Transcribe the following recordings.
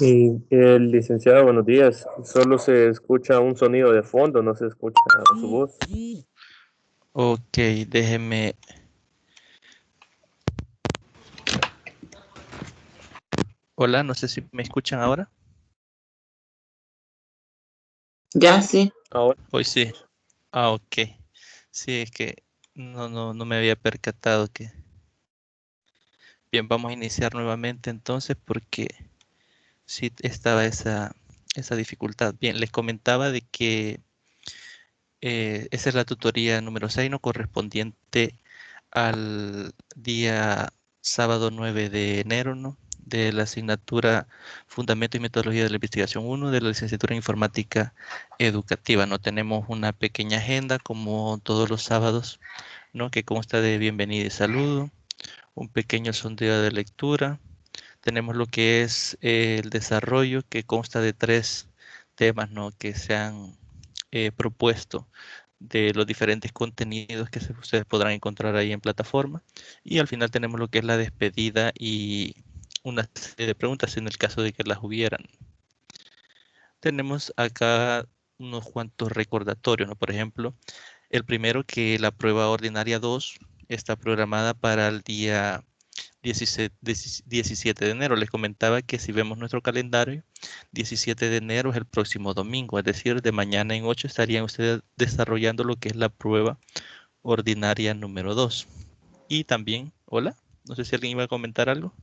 Licenciado, buenos días. Solo se escucha un sonido de fondo, no se escucha su voz. Ok, déjeme. Hola, no sé si me escuchan ahora. Ya, sí. Ahora, Hoy sí. Ah, ok. Sí, es que no me había percatado que. Bien, vamos a iniciar nuevamente entonces porque sí estaba esa dificultad. Bien, les comentaba de que esa es la tutoría número 6, no correspondiente al día sábado 9 de enero, ¿no? De la asignatura Fundamento y Metodología de la Investigación 1 de la licenciatura en Informática Educativa. No tenemos una pequeña agenda como todos los sábados, ¿no? Que consta de bienvenida y saludo, un pequeño sondeo de lectura. Tenemos lo que es el desarrollo, que consta de 3 temas, ¿no? Que se han propuesto de los diferentes contenidos que ustedes podrán encontrar ahí en plataforma. Y al final tenemos lo que es la despedida y una serie de preguntas en el caso de que las hubieran. Tenemos acá unos cuantos recordatorios, ¿no? Por ejemplo, el primero, que la prueba ordinaria 2 está programada para el día 17 de enero. Les comentaba que si vemos nuestro calendario, 17 de enero es el próximo domingo, es decir, de mañana en 8 estarían ustedes desarrollando lo que es la prueba ordinaria número 2. Y también, hola, no sé si alguien iba a comentar algo.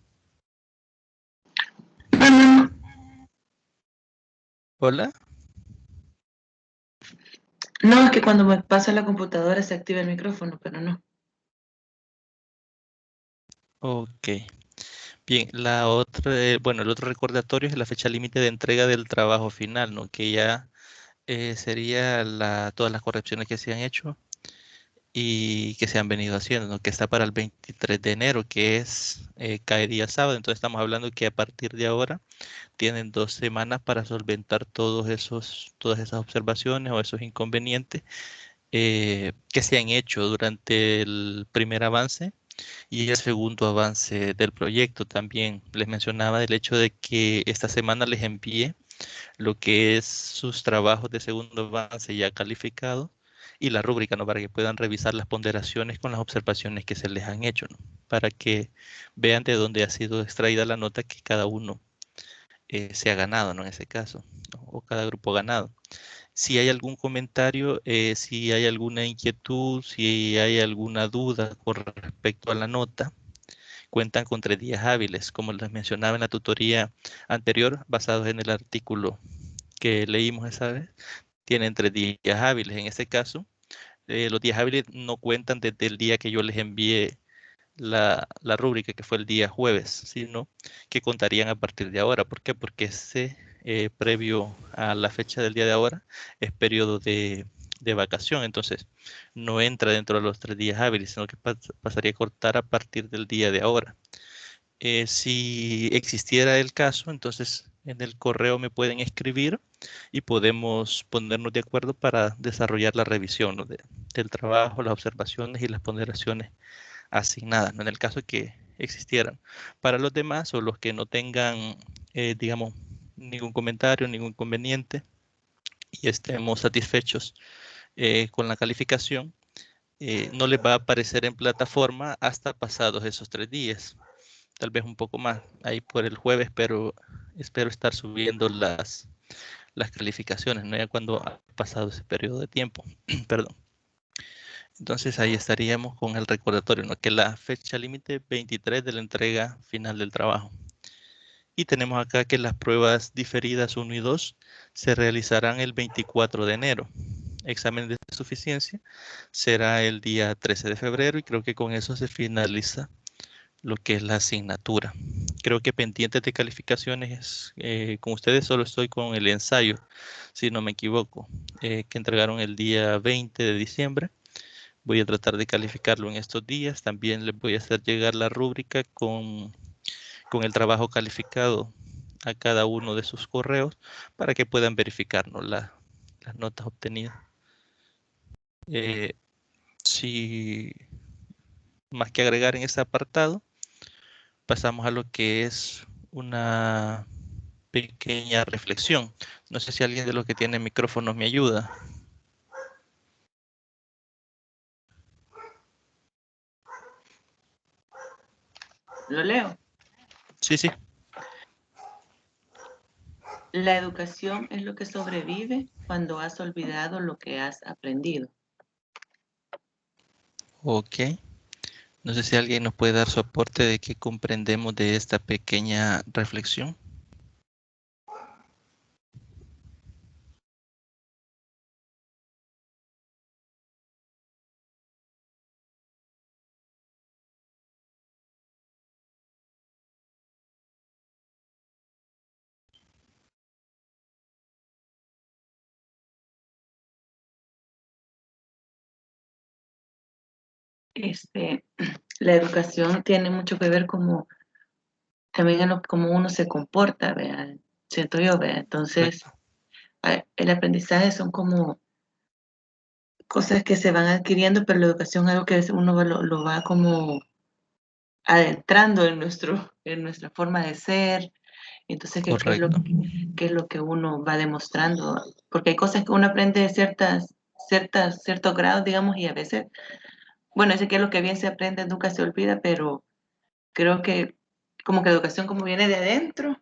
No, no, no. Hola. No, es que cuando me pasa la computadora se activa el micrófono, pero no. Ok. Bien, la otra, bueno, el otro recordatorio es la fecha límite de entrega del trabajo final, ¿no? Que ya sería todas las correcciones que se han hecho y que se han venido haciendo, ¿no? Que está para el 23 de enero, que es cae día sábado. Entonces estamos hablando que a partir de ahora tienen 2 semanas para solventar todas esas observaciones o esos inconvenientes que se han hecho durante el primer avance y el segundo avance del proyecto. También les mencionaba el hecho de que esta semana les envié lo que es sus trabajos de segundo avance ya calificados y la rúbrica, ¿no? Para que puedan revisar las ponderaciones con las observaciones que se les han hecho, ¿no? Para que vean de dónde ha sido extraída la nota que cada uno se ha ganado, ¿no? En ese caso, ¿no? O cada grupo ha ganado. Si hay algún comentario, si hay alguna inquietud, si hay alguna duda con respecto a la nota, cuentan con 3 días hábiles, como les mencionaba en la tutoría anterior, basados en el artículo que leímos esa vez, tienen 3 días hábiles. En este caso, los días hábiles no cuentan desde el día que yo les envié la rúbrica, que fue el día jueves, sino que contarían a partir de ahora. ¿Por qué? Porque ese previo a la fecha del día de ahora es periodo de vacación, entonces no entra dentro de los 3 días hábiles, sino que pasaría a cortar a partir del día de ahora. Si existiera el caso, entonces en el correo me pueden escribir y podemos ponernos de acuerdo para desarrollar la revisión, ¿no? del trabajo, las observaciones y las ponderaciones asignadas, ¿no? En el caso que existieran. Para los demás o los que no tengan, digamos, ningún comentario, ningún inconveniente y estemos satisfechos con la calificación, no les va a aparecer en plataforma hasta pasados esos 3 días, tal vez un poco más. Ahí por el jueves, pero espero estar subiendo las calificaciones, ¿no? Ya cuando ha pasado ese periodo de tiempo. Perdón. Entonces ahí estaríamos con el recordatorio, ¿no? Que la fecha límite 23 de la entrega final del trabajo. Y tenemos acá que las pruebas diferidas 1 y 2 se realizarán el 24 de enero. Examen de suficiencia será el día 13 de febrero y creo que con eso se finaliza lo que es la asignatura. Creo que pendientes de calificaciones, con ustedes solo estoy con el ensayo, si no me equivoco, que entregaron el día 20 de diciembre. Voy a tratar de calificarlo en estos días. También les voy a hacer llegar la rúbrica con el trabajo calificado a cada uno de sus correos para que puedan verificarnos las notas obtenidas. Si más que agregar en este apartado, pasamos a lo que es una, pequeña reflexión. No sé si alguien de los que tiene micrófonos me ayuda. Lo leo. Sí, sí. La educación es lo que sobrevive cuando has olvidado lo que has aprendido. Ok. No sé si alguien nos puede dar su aporte de qué comprendemos de esta pequeña reflexión. La educación tiene mucho que ver como también en cómo uno se comporta, ¿vea? Siento yo, ¿vea? Entonces, Correcto. el aprendizaje son como cosas que se van adquiriendo, pero la educación es algo que uno lo va como adentrando en nuestra forma de ser. Entonces, Correcto. qué es lo que uno va demostrando? Porque hay cosas que uno aprende de ciertos grados, digamos, y a veces, bueno, ese que es lo que bien se aprende nunca se olvida, pero creo que como que la educación como viene de adentro,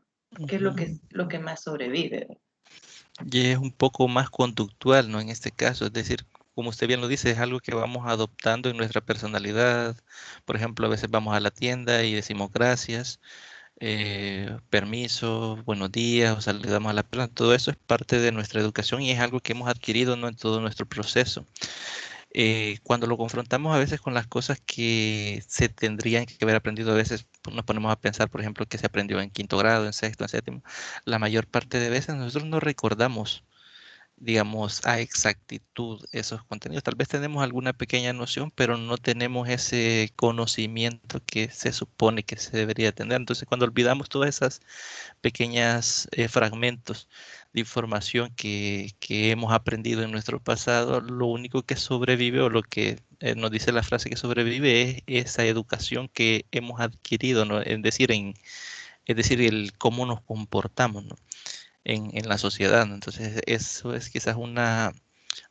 que es lo que más sobrevive. Y es un poco más conductual, ¿no? En este caso, es decir, como usted bien lo dice, es algo que vamos adoptando en nuestra personalidad. Por ejemplo, a veces vamos a la tienda y decimos gracias, permiso, buenos días, o saludamos a la persona. Todo eso es parte de nuestra educación y es algo que hemos adquirido, ¿no? En todo nuestro proceso. Cuando lo confrontamos a veces con las cosas que se tendrían que haber aprendido, a veces pues, nos ponemos a pensar, por ejemplo, que se aprendió en quinto grado, en sexto, en séptimo. La mayor parte de veces nosotros no recordamos, digamos, a exactitud esos contenidos. Tal vez tenemos alguna pequeña noción, pero no tenemos ese conocimiento que se supone que se debería tener. Entonces, cuando olvidamos todas esas pequeños fragmentos de información que hemos aprendido en nuestro pasado, lo único que sobrevive o lo que nos dice la frase que sobrevive es esa educación que hemos adquirido, ¿no? Es decir, el cómo nos comportamos, ¿no? En la sociedad, ¿no? Entonces, eso es quizás una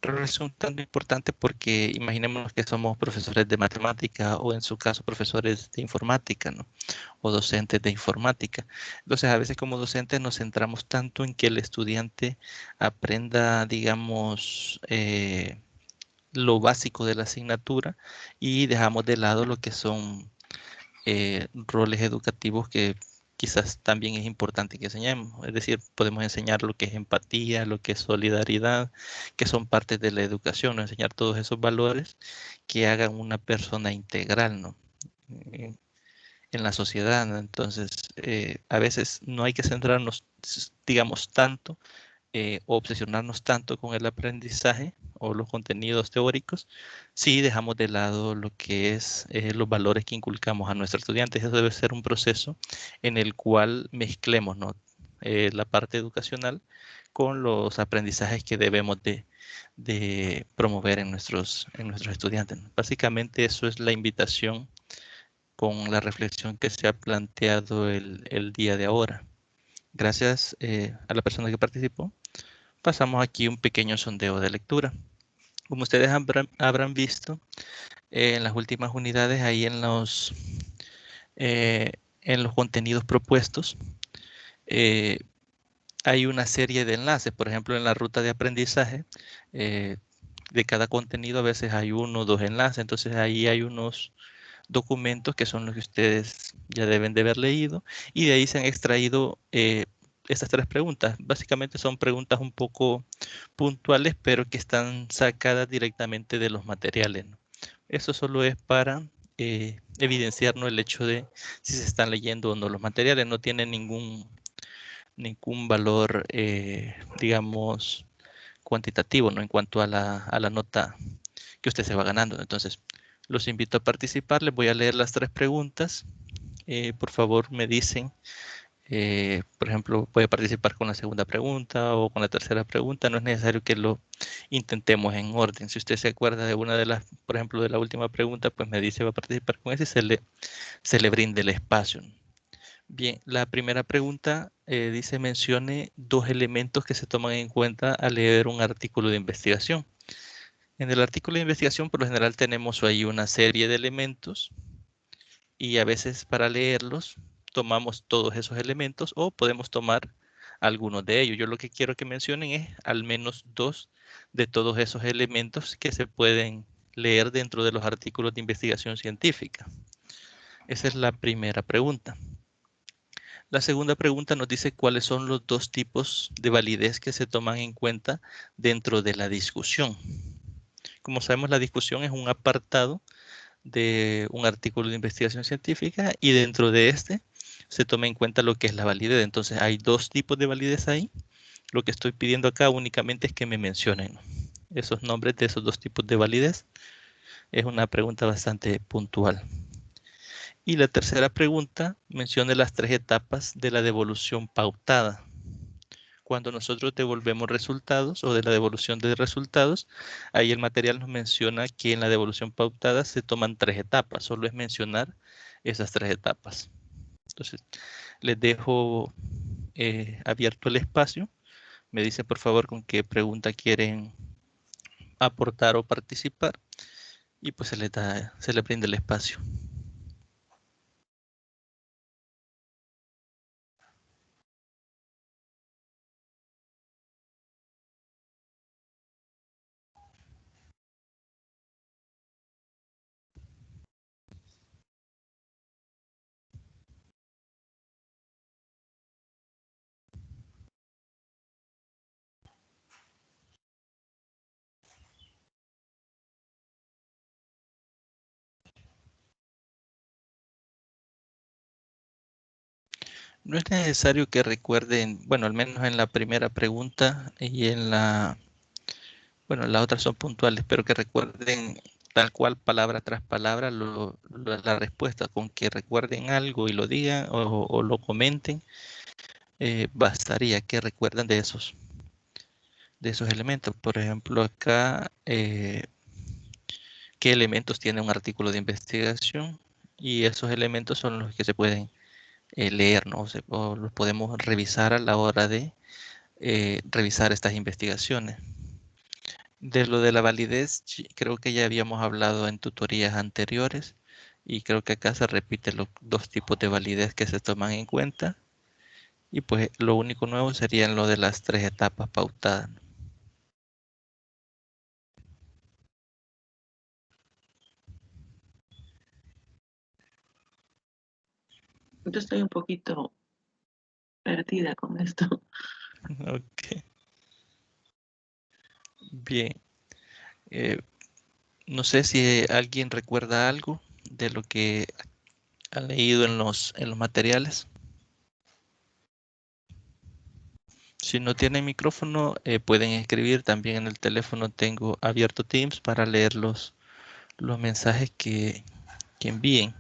relación tan importante porque imaginémonos que somos profesores de matemática o en su caso profesores de informática, ¿no? O docentes de informática. Entonces, a veces como docentes nos centramos tanto en que el estudiante aprenda, digamos, lo básico de la asignatura y dejamos de lado lo que son roles educativos que quizás también es importante que enseñemos. Es decir, podemos enseñar lo que es empatía, lo que es solidaridad, que son partes de la educación, ¿no? Enseñar todos esos valores que hagan una persona integral, ¿no? Eh, en la sociedad, ¿no? Entonces, a veces no hay que centrarnos, digamos, tanto o obsesionarnos tanto con el aprendizaje o los contenidos teóricos si dejamos de lado lo que es los valores que inculcamos a nuestros estudiantes. Eso debe ser un proceso en el cual mezclemos, ¿no? La parte educacional con los aprendizajes que debemos de promover en nuestros estudiantes, ¿no? Básicamente eso es la invitación con la reflexión que se ha planteado el día de ahora. Gracias a la persona que participó. Pasamos aquí un pequeño sondeo de lectura. Como ustedes habrán visto, en las últimas unidades, ahí eh, en los contenidos propuestos, eh, hay una serie de enlaces. Por ejemplo, en la ruta de aprendizaje, eh, de cada contenido a veces hay uno o dos enlaces. Entonces ahí hay unos documentos que son los que ustedes ya deben de haber leído y de ahí se han extraído estas tres preguntas. Básicamente son preguntas un poco puntuales, pero que están sacadas directamente de los materiales, ¿no? Eso solo es para evidenciarnos el hecho de si se están leyendo o no los materiales. No tienen ningún valor, digamos, cuantitativo, ¿no? En cuanto a la nota que usted se va ganando. Entonces, los invito a participar. Les voy a leer las tres preguntas. Por favor, me dicen, por ejemplo, puede participar con la segunda pregunta o con la tercera pregunta. No es necesario que lo intentemos en orden. Si usted se acuerda de una de las, por ejemplo, de la última pregunta, pues me dice va a participar con ese y se le brinde el espacio. Bien, la primera pregunta dice mencione 2 elementos que se toman en cuenta al leer un artículo de investigación. En el artículo de investigación, por lo general, tenemos ahí una serie de elementos y a veces para leerlos tomamos todos esos elementos o podemos tomar algunos de ellos. Yo lo que quiero que mencionen es al menos 2 de todos esos elementos que se pueden leer dentro de los artículos de investigación científica. Esa es la primera pregunta. La segunda pregunta nos dice cuáles son los 2 tipos de validez que se toman en cuenta dentro de la discusión. Como sabemos, la discusión es un apartado de un artículo de investigación científica y dentro de este se toma en cuenta lo que es la validez. Entonces hay 2 tipos de validez ahí. Lo que estoy pidiendo acá únicamente es que me mencionen esos nombres de esos 2 tipos de validez. Es una pregunta bastante puntual. Y la tercera pregunta menciona las 3 etapas de la devolución pautada. Cuando nosotros devolvemos resultados o de la devolución de resultados, ahí el material nos menciona que en la devolución pautada se toman 3 etapas. Solo es mencionar esas 3 etapas. Entonces, les dejo abierto el espacio. Me dice por favor con qué pregunta quieren aportar o participar y pues se les brinda el espacio. No es necesario que recuerden, bueno, al menos en la primera pregunta y en bueno, las otras son puntuales, pero que recuerden tal cual palabra tras palabra la respuesta, con que recuerden algo y lo digan o lo comenten, bastaría que recuerden de esos elementos. Por ejemplo, acá, ¿qué elementos tiene un artículo de investigación? Y esos elementos son los que se pueden leer, ¿no? O los podemos revisar a la hora de revisar estas investigaciones. De lo de la validez, creo que ya habíamos hablado en tutorías anteriores y creo que acá se repiten los 2 tipos de validez que se toman en cuenta y pues lo único nuevo serían lo de las 3 etapas pautadas. Yo estoy un poquito perdida con esto. Ok, bien. No sé si alguien recuerda algo de lo que ha leído en los materiales. Si no tienen micrófono, pueden escribir. También en el teléfono tengo abierto Teams para leer los mensajes que envíen.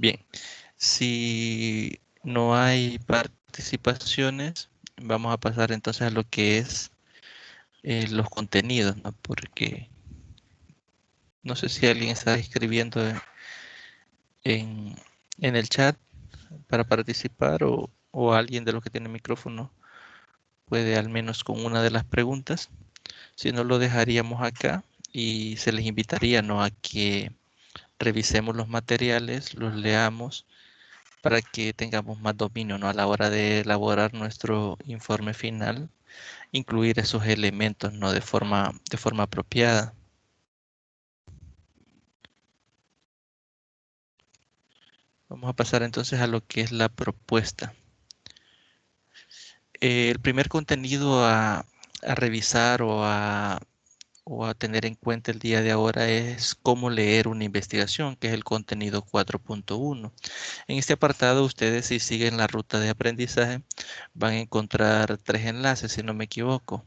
Bien, si no hay participaciones, vamos a pasar entonces a lo que es los contenidos, ¿no? Porque no sé si alguien está escribiendo en, en el chat para participar o alguien de los que tiene micrófono puede al menos con una de las preguntas. Si no, lo dejaríamos acá y se les invitaría, ¿no?, a que revisemos los materiales, los leamos para que tengamos más dominio, ¿no?, a la hora de elaborar nuestro informe final, incluir esos elementos, ¿no?, de forma apropiada. Vamos a pasar entonces a lo que es la propuesta. El primer contenido a revisar o a tener en cuenta el día de ahora es cómo leer una investigación, que es el contenido 4.1. En este apartado, ustedes, si siguen la ruta de aprendizaje, van a encontrar 3 enlaces, si no me equivoco.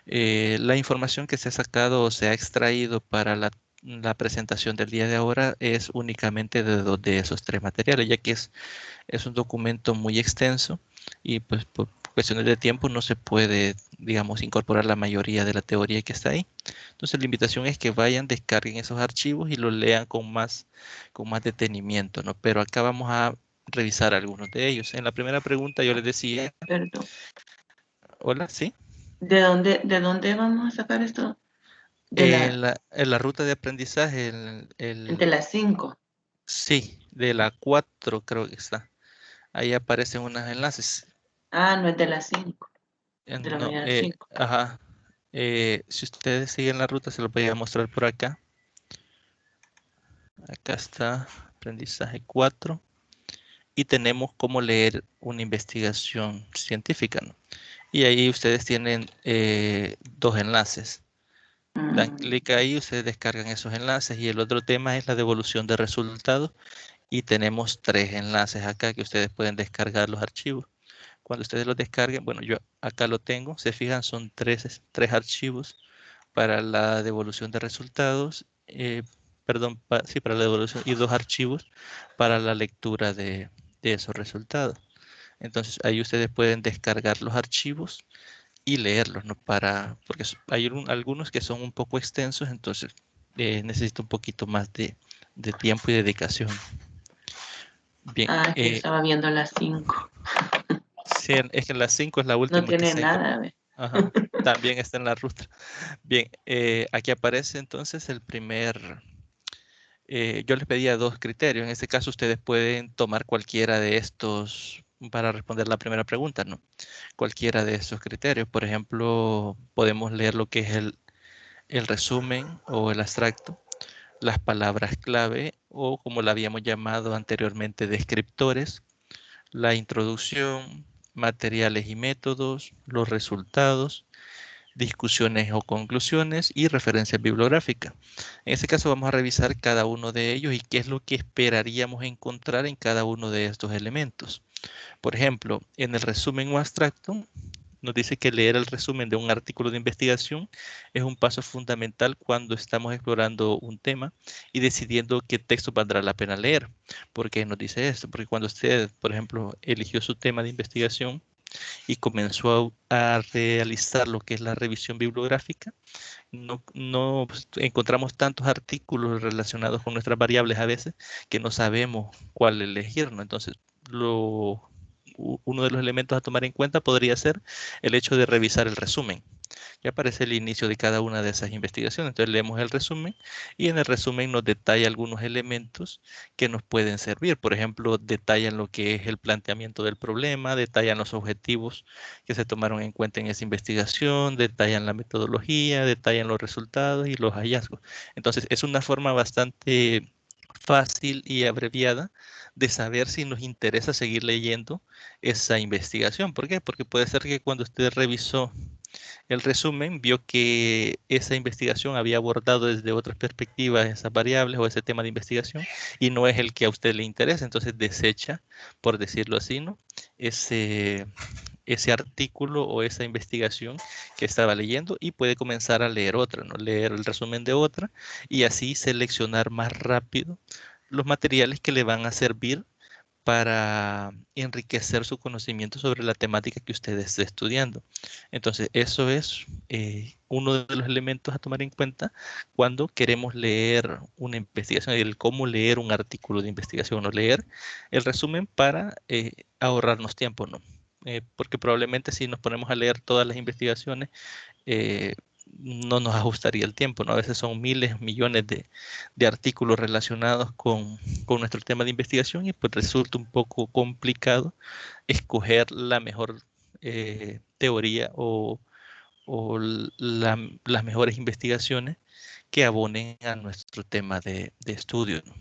La información que se ha sacado o se ha extraído para la presentación del día de ahora es únicamente de 2 de esos 3 materiales, ya que es un documento muy extenso y pues por cuestiones de tiempo no se puede, digamos, incorporar la mayoría de la teoría que está ahí. Entonces la invitación es que vayan, descarguen esos archivos y los lean con más detenimiento, ¿no? Pero acá vamos a revisar algunos de ellos. En la primera pregunta yo les decía, Perdón. hola, ¿sí? ¿De dónde vamos a sacar esto? En la ruta de aprendizaje, De las 5. sí, de la 4 creo que está. Ahí aparecen unos enlaces. Ah, no es de las 5. De la No, mañana 5. ajá. Si ustedes siguen la ruta, se los voy a mostrar por acá. Acá está aprendizaje 4 y tenemos cómo leer una investigación científica, ¿no? Y ahí ustedes tienen 2 enlaces. Dan clic ahí, ustedes descargan esos enlaces y el otro tema es la devolución de resultados y tenemos 3 enlaces acá que ustedes pueden descargar los archivos. Cuando ustedes los descarguen, bueno, yo acá lo tengo, se fijan, son 3 archivos para la devolución de resultados, perdón, sí, para la devolución y 2 archivos para la lectura de esos resultados. Entonces ahí ustedes pueden descargar los archivos y leerlos, ¿no? Porque hay algunos que son un poco extensos, entonces necesito un poquito más de tiempo y dedicación. Bien. Ah, que estaba viendo las 5. Sí, es que las 5 es la última No que tiene se nada. Ajá, también está en la ruta. Bien, aquí aparece entonces el primer, yo les pedía 2 criterios. En este caso ustedes pueden tomar cualquiera de estos para responder la primera pregunta, ¿no? Cualquiera de estos criterios. Por ejemplo, podemos leer lo que es el resumen o el abstracto, las palabras clave o como la habíamos llamado anteriormente, descriptores, la introducción, materiales y métodos, los resultados, discusiones o conclusiones y referencias bibliográficas. En este caso vamos a revisar cada uno de ellos y qué es lo que esperaríamos encontrar en cada uno de estos elementos. Por ejemplo, en el resumen o abstracto, nos dice que leer el resumen de un artículo de investigación es un paso fundamental cuando estamos explorando un tema y decidiendo qué texto valdrá la pena leer. ¿Por qué nos dice esto? Porque cuando usted, por ejemplo, eligió su tema de investigación y comenzó a realizar lo que es la revisión bibliográfica, no pues, encontramos tantos artículos relacionados con nuestras variables a veces que no sabemos cuál elegir, ¿no? Entonces, uno de los elementos a tomar en cuenta podría ser el hecho de revisar el resumen. Ya aparece el inicio de cada una de esas investigaciones. Entonces leemos el resumen y en el resumen nos detalla algunos elementos que nos pueden servir. Por ejemplo, detallan lo que es el planteamiento del problema, detallan los objetivos que se tomaron en cuenta en esa investigación, detallan la metodología, detallan los resultados y los hallazgos. Entonces es una forma bastante fácil y abreviada de saber si nos interesa seguir leyendo esa investigación. ¿Por qué? Porque puede ser que cuando usted revisó el resumen, vio que esa investigación había abordado desde otras perspectivas esas variables o ese tema de investigación y no es el que a usted le interesa, entonces desecha, por decirlo así, ¿no? Ese artículo o esa investigación que estaba leyendo y puede comenzar a leer otra, ¿no? Leer el resumen de otra y así seleccionar más rápido los materiales que le van a servir para enriquecer su conocimiento sobre la temática que usted esté estudiando. Entonces, eso es uno de los elementos a tomar en cuenta cuando queremos leer una investigación, el cómo leer un artículo de investigación o leer el resumen para ahorrarnos tiempo, ¿no? Porque probablemente si nos ponemos a leer todas las investigaciones, eh, no nos ajustaría el tiempo, ¿no? A veces son miles, millones de artículos relacionados con nuestro tema de investigación y pues resulta un poco complicado escoger la mejor teoría o las mejores investigaciones que abonen a nuestro tema de estudio, ¿no?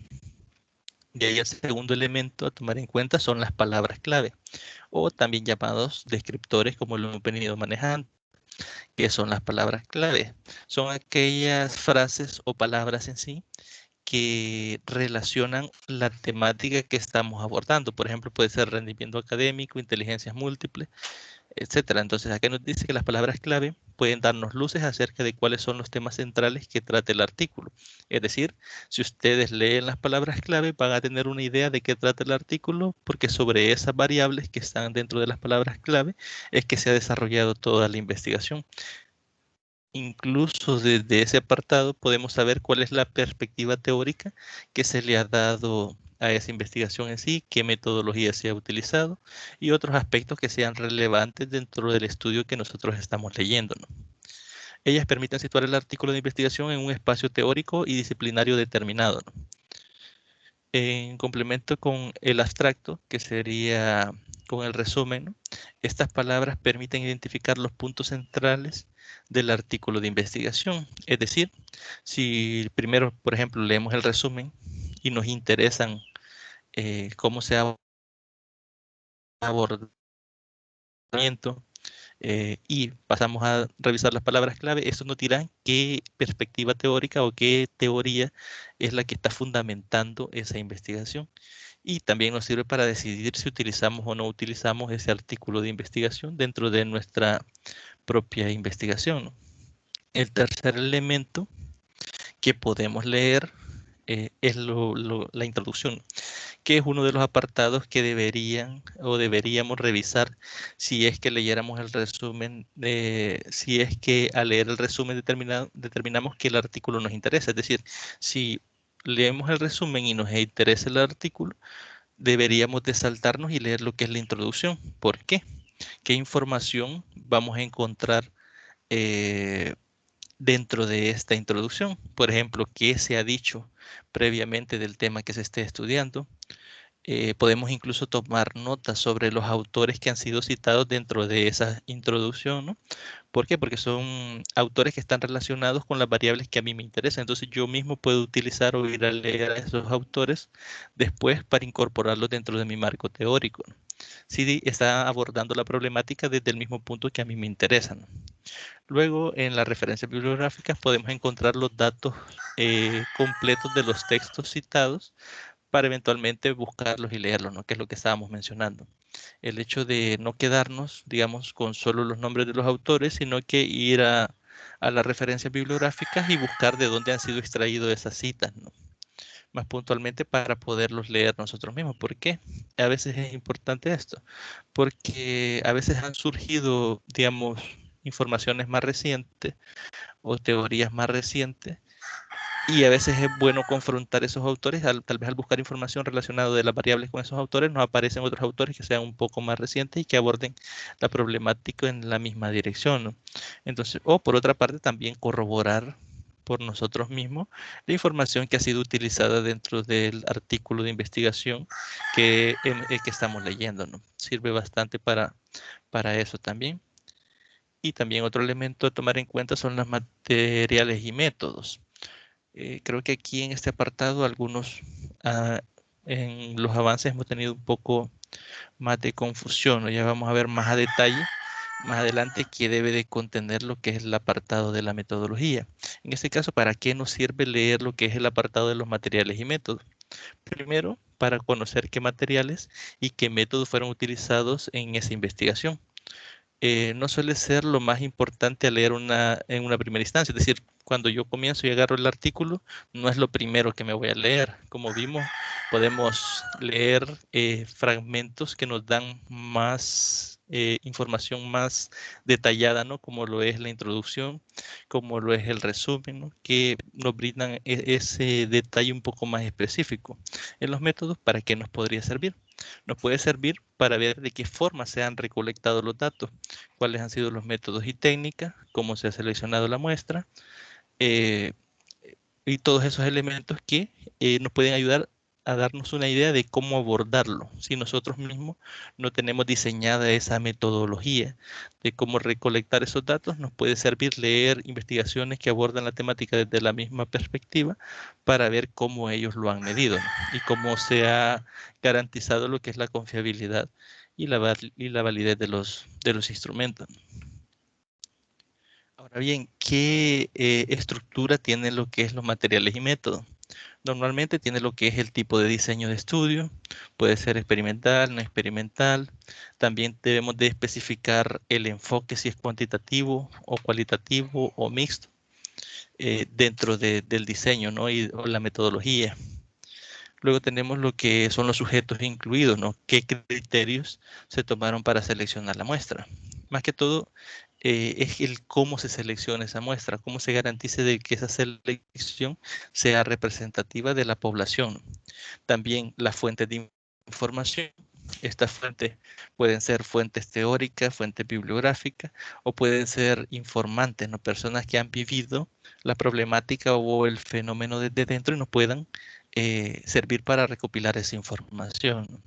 Y ahí el segundo elemento a tomar en cuenta son las palabras clave o también llamados descriptores como lo hemos venido manejando. ¿Qué son las palabras clave? Son aquellas frases o palabras en sí que relacionan la temática que estamos abordando. Por ejemplo, puede ser rendimiento académico, inteligencias múltiples, etcétera. Entonces acá nos dice que las palabras clave pueden darnos luces acerca de cuáles son los temas centrales que trata el artículo. Es decir, si ustedes leen las palabras clave van a tener una idea de qué trata el artículo, porque sobre esas variables que están dentro de las palabras clave es que se ha desarrollado toda la investigación. Incluso desde ese apartado podemos saber cuál es la perspectiva teórica que se le ha dado a esa investigación en sí, qué metodología se ha utilizado y otros aspectos que sean relevantes dentro del estudio que nosotros estamos leyendo, ¿no? Ellas permiten situar el artículo de investigación en un espacio teórico y disciplinario determinado, ¿no? En complemento con el abstracto, que sería con el resumen, ¿no? Estas palabras permiten identificar los puntos centrales del artículo de investigación. Es decir, si primero, por ejemplo, leemos el resumen y nos interesan cómo se aborda y pasamos a revisar las palabras clave, eso nos dirá qué perspectiva teórica o qué teoría es la que está fundamentando esa investigación. Y también nos sirve para decidir si utilizamos o no utilizamos ese artículo de investigación dentro de nuestra propia investigación, ¿no? El tercer elemento que podemos leer es la introducción, que es uno de los apartados que deberíamos revisar si es que leyéramos el resumen, si es que al leer el resumen determinamos que el artículo nos interesa. Es decir, si leemos el resumen y nos interesa el artículo, deberíamos de saltarnos y leer lo que es la introducción. ¿Por qué? ¿Qué información vamos a encontrar dentro de esta introducción? Por ejemplo, ¿qué se ha dicho previamente del tema que se esté estudiando? Podemos incluso tomar notas sobre los autores que han sido citados dentro de esa introducción, ¿no? ¿Por qué? Porque son autores que están relacionados con las variables que a mí me interesan. Entonces yo mismo puedo utilizar o ir a leer a esos autores después para incorporarlos dentro de mi marco teórico, ¿no? Sí, está abordando la problemática desde el mismo punto que a mí me interesan, ¿no? Luego, en las referencias bibliográficas podemos encontrar los datos completos de los textos citados para eventualmente buscarlos y leerlos, ¿no? Que es lo que estábamos mencionando. El hecho de no quedarnos, digamos, con solo los nombres de los autores, sino que ir a las referencias bibliográficas y buscar de dónde han sido extraídas esas citas, ¿no? Más puntualmente para poderlos leer nosotros mismos. ¿Por qué? A veces es importante esto, porque a veces han surgido, digamos, informaciones más recientes o teorías más recientes, y a veces es bueno confrontar esos autores, tal vez al buscar información relacionada de las variables con esos autores, nos aparecen otros autores que sean un poco más recientes y que aborden la problemática en la misma dirección, ¿no? Entonces, o por otra parte, también corroborar por nosotros mismos la información que ha sido utilizada dentro del artículo de investigación que estamos leyendo, ¿no? Sirve bastante para eso también. Y también otro elemento a tomar en cuenta son los materiales y métodos. Creo que aquí en este apartado algunos en los avances hemos tenido un poco más de confusión, ¿no? Ya vamos a ver más a detalle más adelante qué debe de contener lo que es el apartado de la metodología. En este caso, ¿para qué nos sirve leer lo que es el apartado de los materiales y métodos? Primero, para conocer qué materiales y qué métodos fueron utilizados en esa investigación. No suele ser lo más importante a leer en una primera instancia. Es decir, cuando yo comienzo y agarro el artículo, no es lo primero que me voy a leer. Como vimos, podemos leer fragmentos que nos dan más información más detallada, ¿no? Como lo es la introducción, como lo es el resumen, ¿no? Que nos brindan ese detalle un poco más específico. En los métodos, ¿para qué nos podría servir? Nos puede servir para ver de qué forma se han recolectado los datos, cuáles han sido los métodos y técnicas, cómo se ha seleccionado la muestra, eh, y todos esos elementos que nos pueden ayudar a darnos una idea de cómo abordarlo, si nosotros mismos no tenemos diseñada esa metodología de cómo recolectar esos datos. Nos puede servir leer investigaciones que abordan la temática desde la misma perspectiva para ver cómo ellos lo han medido, ¿no? Y cómo se ha garantizado lo que es la confiabilidad y la validez de los instrumentos. Ahora bien, ¿qué estructura tienen lo que es los materiales y métodos? Normalmente tiene lo que es el tipo de diseño de estudio, puede ser experimental, no experimental. También debemos de especificar el enfoque, si es cuantitativo o cualitativo o mixto, dentro del diseño, ¿no? O la metodología. Luego tenemos lo que son los sujetos incluidos, ¿no? ¿Qué criterios se tomaron para seleccionar la muestra? Más que todo, es el cómo se selecciona esa muestra, cómo se garantice de que esa selección sea representativa de la población. También las fuentes de información. Estas fuentes pueden ser fuentes teóricas, fuentes bibliográficas, o pueden ser informantes, ¿no? Personas que han vivido la problemática o el fenómeno desde dentro y nos puedan servir para recopilar esa información.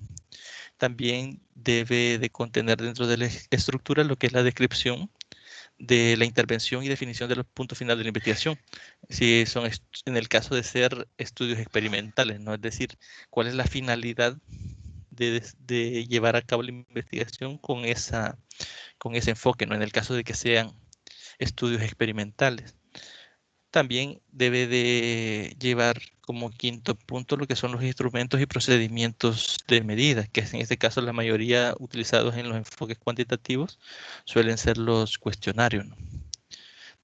También debe de contener dentro de la estructura lo que es la descripción de la intervención y definición de los puntos finales de la investigación. Si son en el caso de ser estudios experimentales, ¿no? Es decir, cuál es la finalidad de llevar a cabo la investigación con ese enfoque, ¿no? En el caso de que sean estudios experimentales. También debe de llevar como quinto punto lo que son los instrumentos y procedimientos de medida, que en este caso la mayoría utilizados en los enfoques cuantitativos suelen ser los cuestionarios, ¿no?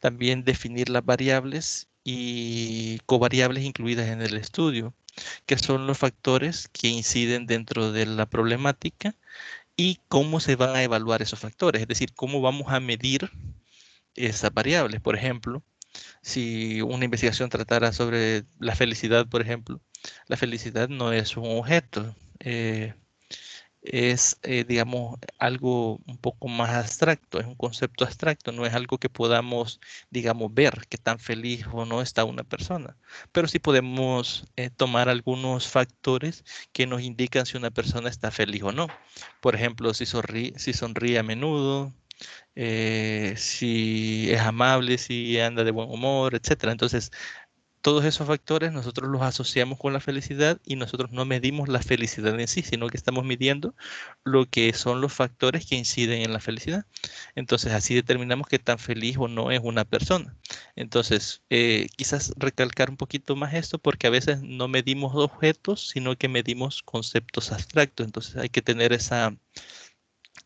También definir las variables y covariables incluidas en el estudio, que son los factores que inciden dentro de la problemática y cómo se van a evaluar esos factores, es decir, cómo vamos a medir esas variables. Por ejemplo, si una investigación tratara sobre la felicidad, por ejemplo, la felicidad no es un objeto, es, digamos, algo un poco más abstracto, es un concepto abstracto, no es algo que podamos, digamos, ver qué tan feliz o no está una persona. Pero sí podemos tomar algunos factores que nos indican si una persona está feliz o no. Por ejemplo, si sonríe a menudo, si es amable, si anda de buen humor, etcétera. Entonces, todos esos factores nosotros los asociamos con la felicidad y nosotros no medimos la felicidad en sí, sino que estamos midiendo lo que son los factores que inciden en la felicidad. Entonces, así determinamos qué tan feliz o no es una persona. Entonces, quizás recalcar un poquito más esto porque a veces no medimos objetos, sino que medimos conceptos abstractos. Entonces, hay que tener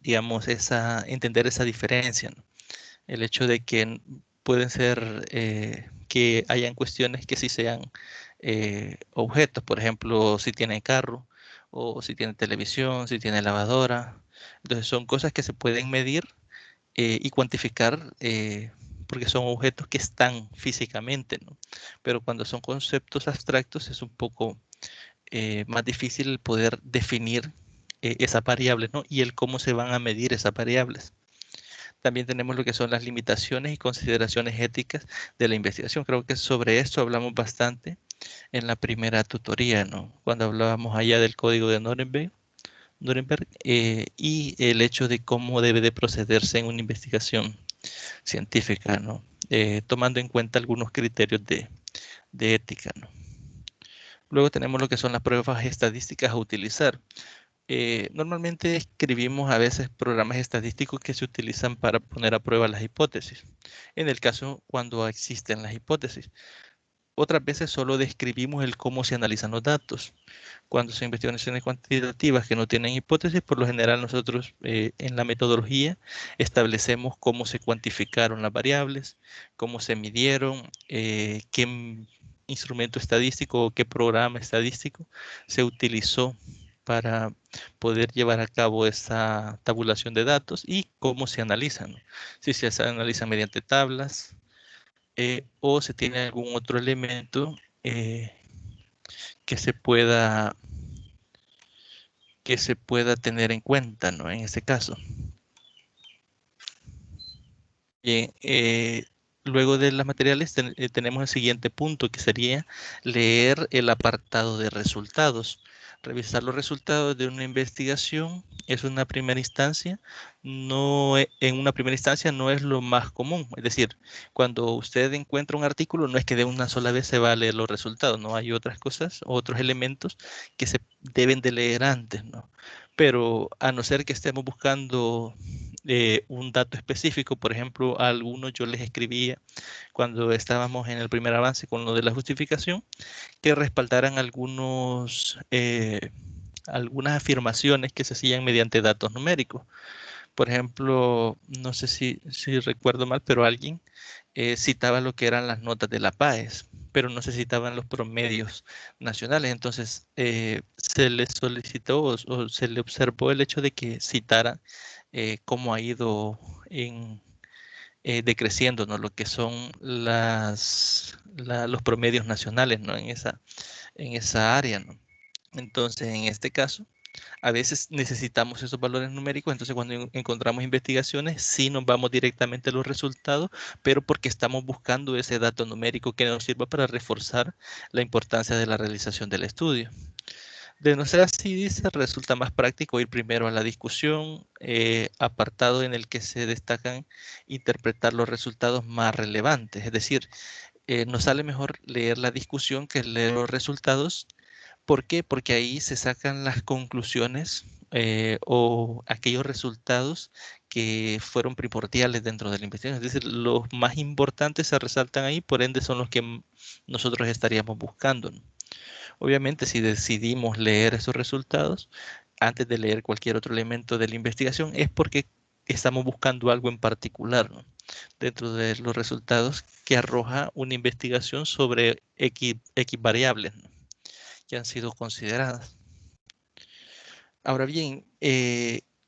digamos, entender esa diferencia, ¿no? El hecho de que pueden ser que hayan cuestiones que sí sean objetos, por ejemplo, si tiene carro o si tiene televisión, si tiene lavadora. Entonces son cosas que se pueden medir y cuantificar porque son objetos que están físicamente, ¿no? Pero cuando son conceptos abstractos es un poco más difícil el poder definir esas variables, ¿no? Y el cómo se van a medir esas variables. También tenemos lo que son las limitaciones y consideraciones éticas de la investigación. Creo que sobre esto hablamos bastante en la primera tutoría, ¿no? Cuando hablábamos allá del código de Nuremberg y el hecho de cómo debe de procederse en una investigación científica, ¿no? Tomando en cuenta algunos criterios de ética, ¿no? Luego tenemos lo que son las pruebas estadísticas a utilizar. Normalmente escribimos a veces programas estadísticos que se utilizan para poner a prueba las hipótesis. En el caso cuando existen las hipótesis. Otras veces solo describimos el cómo se analizan los datos. Cuando son investigaciones cuantitativas que no tienen hipótesis, por lo general nosotros en la metodología establecemos cómo se cuantificaron las variables, cómo se midieron, qué instrumento estadístico o qué programa estadístico se utilizó para poder llevar a cabo esa tabulación de datos y cómo se analizan, ¿no? Si se analizan mediante tablas o se tiene algún otro elemento que se pueda tener en cuenta, ¿no? En este caso. Bien, luego de las materiales tenemos el siguiente punto que sería leer el apartado de resultados. Revisar los resultados de una investigación es una primera instancia, en una primera instancia no es lo más común. Es decir, cuando usted encuentra un artículo, no es que de una sola vez se va a leer los resultados, no hay otras cosas, otros elementos que se deben de leer antes, ¿no? Pero a no ser que estemos buscando un dato específico. Por ejemplo, a algunos yo les escribía cuando estábamos en el primer avance con lo de la justificación, que respaldaran algunas afirmaciones que se hacían mediante datos numéricos. Por ejemplo, no sé si recuerdo mal, pero alguien citaba lo que eran las notas de la PAES, pero no se citaban los promedios nacionales. Entonces, se le solicitó o se le observó el hecho de que citara cómo ha ido decreciendo, ¿no?, lo que son los promedios nacionales, ¿no?, en esa área, ¿no? Entonces, en este caso, a veces necesitamos esos valores numéricos, entonces cuando encontramos investigaciones, sí nos vamos directamente a los resultados, pero porque estamos buscando ese dato numérico que nos sirva para reforzar la importancia de la realización del estudio. De no ser así, dice, resulta más práctico ir primero a la discusión, apartado en el que se destacan interpretar los resultados más relevantes. Es decir, nos sale mejor leer la discusión que leer los resultados. ¿Por qué? Porque ahí se sacan las conclusiones o aquellos resultados que fueron primordiales dentro de la investigación. Es decir, los más importantes se resaltan ahí, por ende son los que nosotros estaríamos buscando, ¿no? Obviamente, si decidimos leer esos resultados antes de leer cualquier otro elemento de la investigación, es porque estamos buscando algo en particular, ¿no?, dentro de los resultados que arroja una investigación sobre X variables, ¿no?, que han sido consideradas. Ahora bien,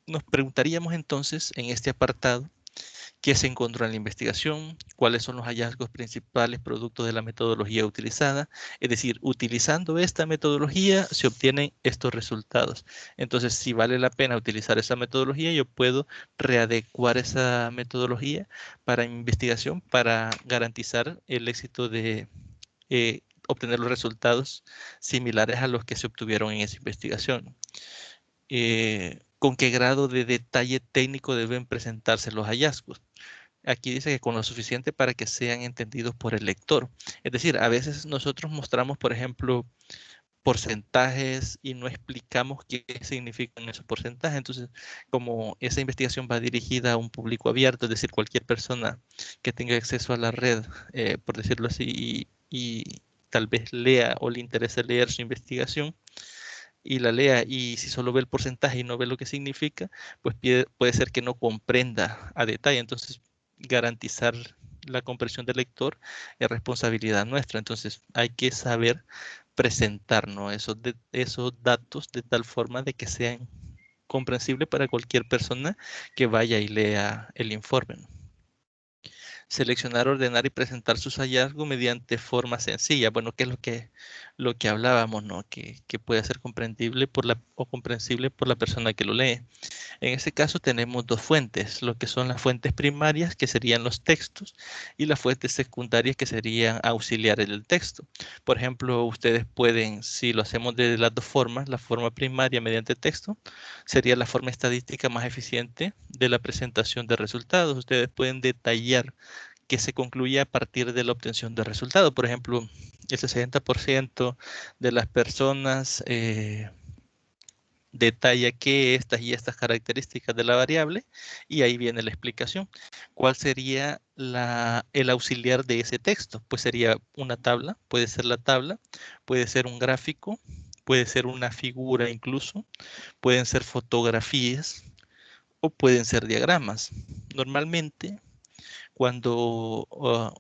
nos preguntaríamos entonces en este apartado, ¿qué se encontró en la investigación? ¿Cuáles son los hallazgos principales producto de la metodología utilizada? Es decir, utilizando esta metodología se obtienen estos resultados. Entonces, si vale la pena utilizar esa metodología, yo puedo readecuar esa metodología para mi investigación para garantizar el éxito de obtener los resultados similares a los que se obtuvieron en esa investigación. ¿Con qué grado de detalle técnico deben presentarse los hallazgos? Aquí dice que con lo suficiente para que sean entendidos por el lector. Es decir, a veces nosotros mostramos, por ejemplo, porcentajes y no explicamos qué significan esos porcentajes. Entonces, como esa investigación va dirigida a un público abierto, es decir, cualquier persona que tenga acceso a la red, por decirlo así, y tal vez lea o le interese leer su investigación y la lea, y si solo ve el porcentaje y no ve lo que significa, pues puede ser que no comprenda a detalle. Entonces, garantizar la comprensión del lector es responsabilidad nuestra. Entonces, hay que saber presentarnos esos datos de tal forma de que sean comprensibles para cualquier persona que vaya y lea el informe, ¿no? Seleccionar, ordenar y presentar sus hallazgos mediante forma sencilla. Bueno, ¿qué es lo que hablábamos, ¿no? Que puede ser comprensible comprensible por la persona que lo lee. En este caso tenemos dos fuentes, lo que son las fuentes primarias, que serían los textos, y las fuentes secundarias, que serían auxiliares del texto. Por ejemplo, ustedes pueden, si lo hacemos de las dos formas, la forma primaria mediante texto, sería la forma estadística más eficiente de la presentación de resultados. Ustedes pueden detallar que se concluye a partir de la obtención de resultados. Por ejemplo, el 60% de las personas detalla que estas y estas características de la variable, y ahí viene la explicación. ¿Cuál sería el auxiliar de ese texto? Pues sería una tabla, puede ser la tabla, puede ser un gráfico, puede ser una figura incluso, pueden ser fotografías o pueden ser diagramas. Normalmente, cuando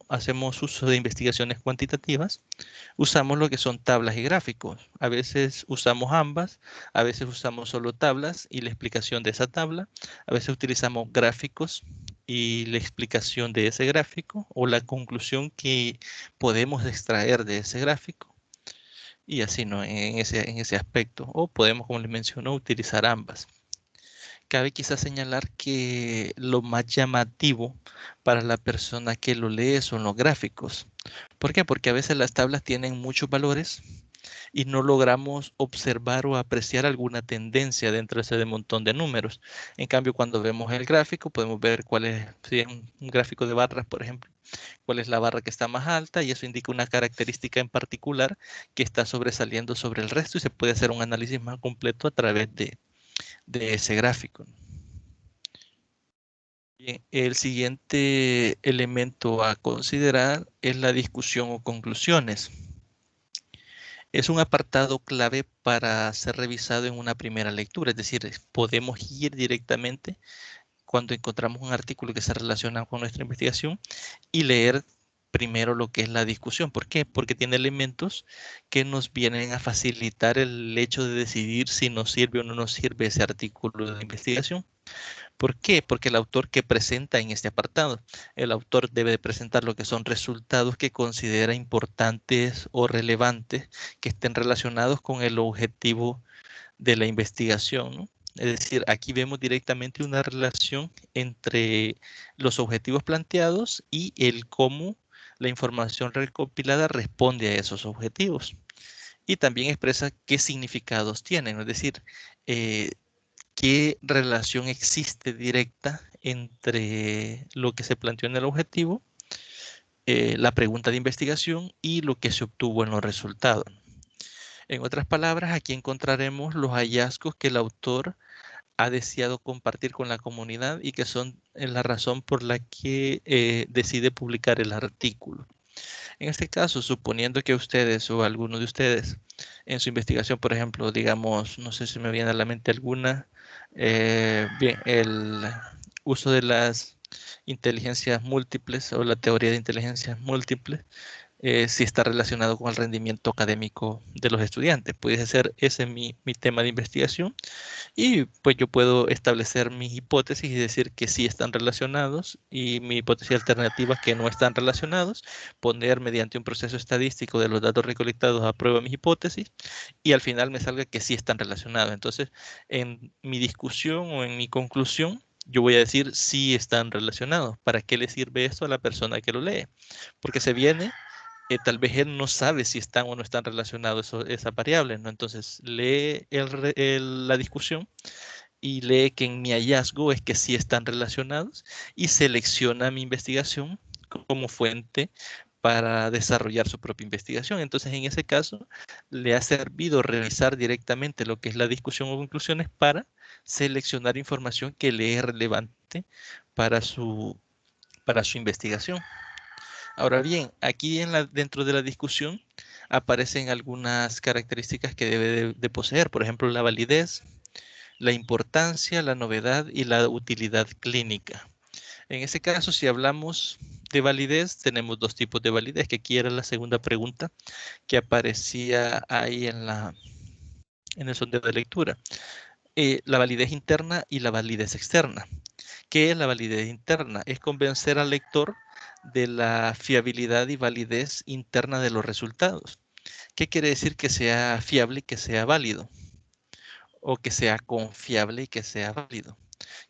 hacemos uso de investigaciones cuantitativas, usamos lo que son tablas y gráficos. A veces usamos ambas, a veces usamos solo tablas y la explicación de esa tabla. A veces utilizamos gráficos y la explicación de ese gráfico o la conclusión que podemos extraer de ese gráfico. Y así, ¿no?, en ese aspecto. O podemos, como les menciono, utilizar ambas. Cabe quizás señalar que lo más llamativo para la persona que lo lee son los gráficos. ¿Por qué? Porque a veces las tablas tienen muchos valores y no logramos observar o apreciar alguna tendencia dentro de ese montón de números. En cambio, cuando vemos el gráfico, podemos ver cuál es, si es un gráfico de barras, por ejemplo, cuál es la barra que está más alta, y eso indica una característica en particular que está sobresaliendo sobre el resto, y se puede hacer un análisis más completo a través de ese gráfico. Bien, el siguiente elemento a considerar es la discusión o conclusiones. Es un apartado clave para ser revisado en una primera lectura, es decir, podemos ir directamente cuando encontramos un artículo que se relaciona con nuestra investigación y leer primero lo que es la discusión. ¿Por qué? Porque tiene elementos que nos vienen a facilitar el hecho de decidir si nos sirve o no nos sirve ese artículo de investigación. ¿Por qué? Porque el autor que presenta en este apartado, el autor debe de presentar lo que son resultados que considera importantes o relevantes que estén relacionados con el objetivo de la investigación, ¿no? Es decir, aquí vemos directamente una relación entre los objetivos planteados y el cómo la información recopilada responde a esos objetivos. Y también expresa qué significados tienen, es decir, qué relación existe directa entre lo que se planteó en el objetivo, la pregunta de investigación y lo que se obtuvo en los resultados. En otras palabras, aquí encontraremos los hallazgos que el autor ha deseado compartir con la comunidad y que son la razón por la que decide publicar el artículo. En este caso, suponiendo que ustedes o alguno de ustedes en su investigación, por ejemplo, digamos, no sé si me viene a la mente alguna, bien, el uso de las inteligencias múltiples o la teoría de inteligencias múltiples, si está relacionado con el rendimiento académico de los estudiantes. Puede ser ese mi tema de investigación y pues yo puedo establecer mis hipótesis y decir que sí están relacionados y mi hipótesis alternativa que no están relacionados, poner mediante un proceso estadístico de los datos recolectados a prueba mis hipótesis y al final me salga que sí están relacionados. Entonces, en mi discusión o en mi conclusión, yo voy a decir sí están relacionados. ¿Para qué le sirve esto a la persona que lo lee? Porque se viene tal vez él no sabe si están o no están relacionados esas variables, ¿no? Entonces lee la discusión y lee que en mi hallazgo es que sí están relacionados y selecciona mi investigación como fuente para desarrollar su propia investigación. Entonces, en ese caso, le ha servido revisar directamente lo que es la discusión o conclusiones para seleccionar información que le es relevante para para su investigación. Ahora bien, aquí dentro de la discusión aparecen algunas características que debe de poseer, por ejemplo, la validez, la importancia, la novedad y la utilidad clínica. En ese caso, si hablamos de validez, tenemos dos tipos de validez, que aquí era la segunda pregunta que aparecía ahí en el sondeo de lectura. La validez interna y la validez externa. ¿Qué es la validez interna? Es convencer al lector de la fiabilidad y validez interna de los resultados. ¿Qué quiere decir que sea fiable y que sea válido? O que sea confiable y que sea válido.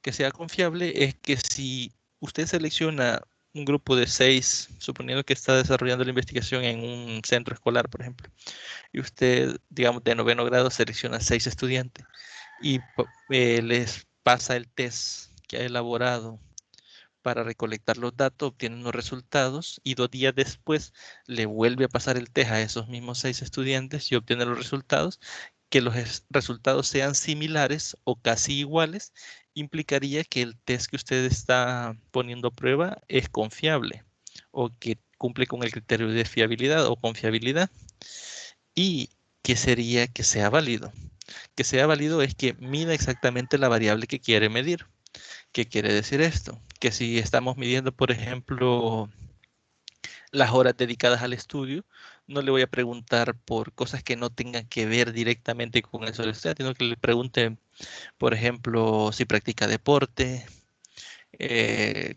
Que sea confiable es que si usted selecciona un grupo de 6, suponiendo que está desarrollando la investigación en un centro escolar, por ejemplo, y usted, digamos, de 9º grado selecciona 6 estudiantes y les pasa el test que ha elaborado para recolectar los datos, obtienen los resultados y 2 días después le vuelve a pasar el test a esos mismos 6 estudiantes y obtiene los resultados, que los resultados sean similares o casi iguales, implicaría que el test que usted está poniendo a prueba es confiable o que cumple con el criterio de fiabilidad o confiabilidad. ¿Y qué sería que sea válido? Que sea válido es que mida exactamente la variable que quiere medir. ¿Qué quiere decir esto? Que si estamos midiendo, por ejemplo, las horas dedicadas al estudio, no le voy a preguntar por cosas que no tengan que ver directamente con eso del estudio, sino que le pregunte, por ejemplo, si practica deporte,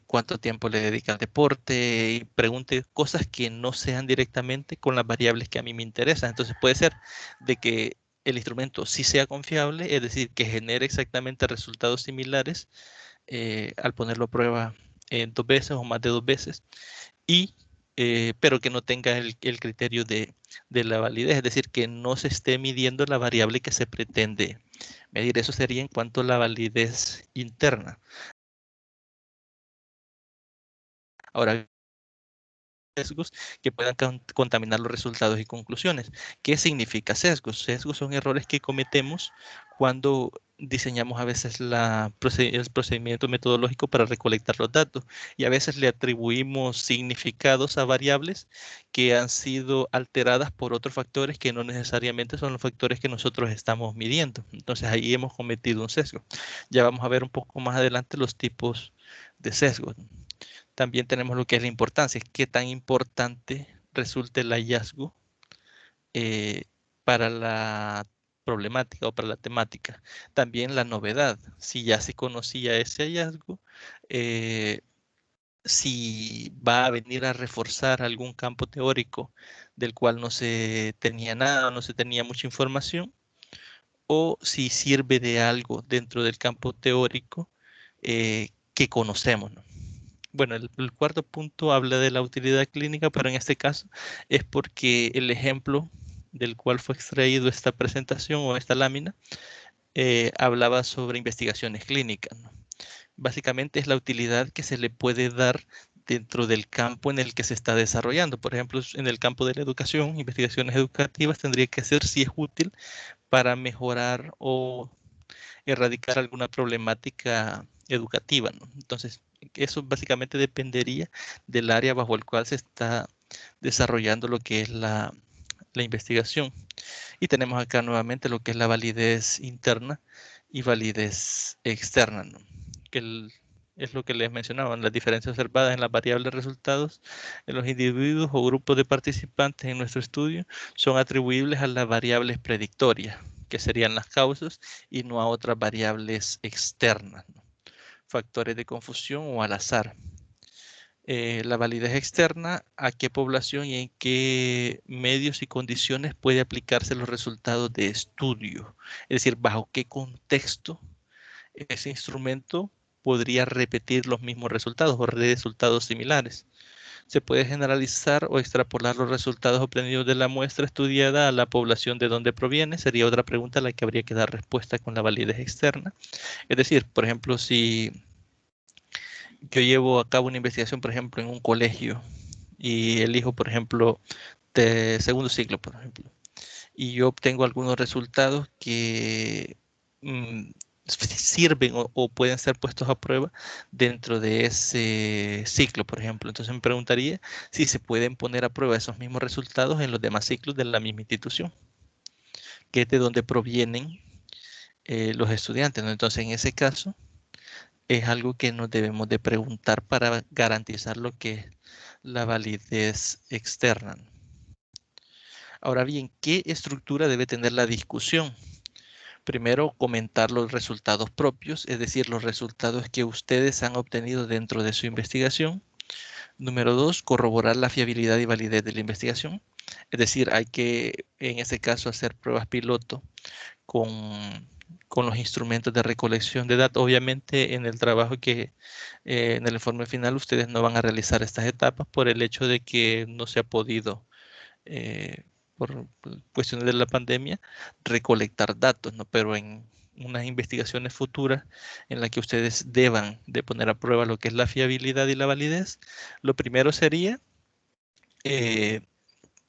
cuánto tiempo le dedica al deporte y pregunte cosas que no sean directamente con las variables que a mí me interesan. Entonces puede ser de que el instrumento sí sea confiable, es decir, que genere exactamente resultados similares al ponerlo a prueba 2 veces o más de 2 veces, pero que no tenga el criterio de la validez, es decir, que no se esté midiendo la variable que se pretende medir. Eso sería en cuanto a la validez interna. Ahora, sesgos que puedan contaminar los resultados y conclusiones. ¿Qué significa sesgos? Sesgos son errores que cometemos cuando diseñamos a veces el procedimiento metodológico para recolectar los datos, y a veces le atribuimos significados a variables que han sido alteradas por otros factores que no necesariamente son los factores que nosotros estamos midiendo. Entonces ahí hemos cometido un sesgo. Ya vamos a ver un poco más adelante los tipos de sesgos. También tenemos lo que es la importancia, qué tan importante resulta el hallazgo para la problemática o para la temática. También la novedad, si ya se conocía ese hallazgo, si va a venir a reforzar algún campo teórico del cual no se tenía nada, no se tenía mucha información, o si sirve de algo dentro del campo teórico que conocemos, ¿no? Bueno, el cuarto punto habla de la utilidad clínica, pero en este caso es porque el ejemplo del cual fue extraído esta presentación o esta lámina hablaba sobre investigaciones clínicas, ¿no? Básicamente es la utilidad que se le puede dar dentro del campo en el que se está desarrollando. Por ejemplo, en el campo de la educación, investigaciones educativas tendría que ser si es útil para mejorar o erradicar alguna problemática educativa, ¿no? Entonces, eso básicamente dependería del área bajo el cual se está desarrollando lo que es la investigación. Y tenemos acá nuevamente lo que es la validez interna y validez externa, ¿no? Es lo que les mencionaba, las diferencias observadas en las variables resultados en los individuos o grupos de participantes en nuestro estudio son atribuibles a las variables predictorias, que serían las causas, y no a otras variables externas, ¿no? Factores de confusión o al azar. La validez externa, a qué población y en qué medios y condiciones puede aplicarse los resultados de estudio. Es decir, bajo qué contexto ese instrumento podría repetir los mismos resultados o resultados similares. Se puede generalizar o extrapolar los resultados obtenidos de la muestra estudiada a la población de donde proviene. Sería otra pregunta a la que habría que dar respuesta con la validez externa. Es decir, por ejemplo, si yo llevo a cabo una investigación, por ejemplo, en un colegio y elijo, por ejemplo, de segundo ciclo, por ejemplo, y yo obtengo algunos resultados que sirven o pueden ser puestos a prueba dentro de ese ciclo, por ejemplo. Entonces me preguntaría si se pueden poner a prueba esos mismos resultados en los demás ciclos de la misma institución, que es de donde provienen los estudiantes, ¿no? Entonces, en ese caso, es algo que nos debemos de preguntar para garantizar lo que es la validez externa. Ahora bien, ¿qué estructura debe tener la discusión? Primero, comentar los resultados propios, es decir, los resultados que ustedes han obtenido dentro de su investigación. Número 2, corroborar la fiabilidad y validez de la investigación. Es decir, hay que, en ese caso, hacer pruebas piloto con los instrumentos de recolección de datos. Obviamente, en el trabajo en el informe final, ustedes no van a realizar estas etapas por el hecho de que no se ha podido, por cuestiones de la pandemia, recolectar datos, ¿no? Pero en unas investigaciones futuras en las que ustedes deban de poner a prueba lo que es la fiabilidad y la validez, lo primero sería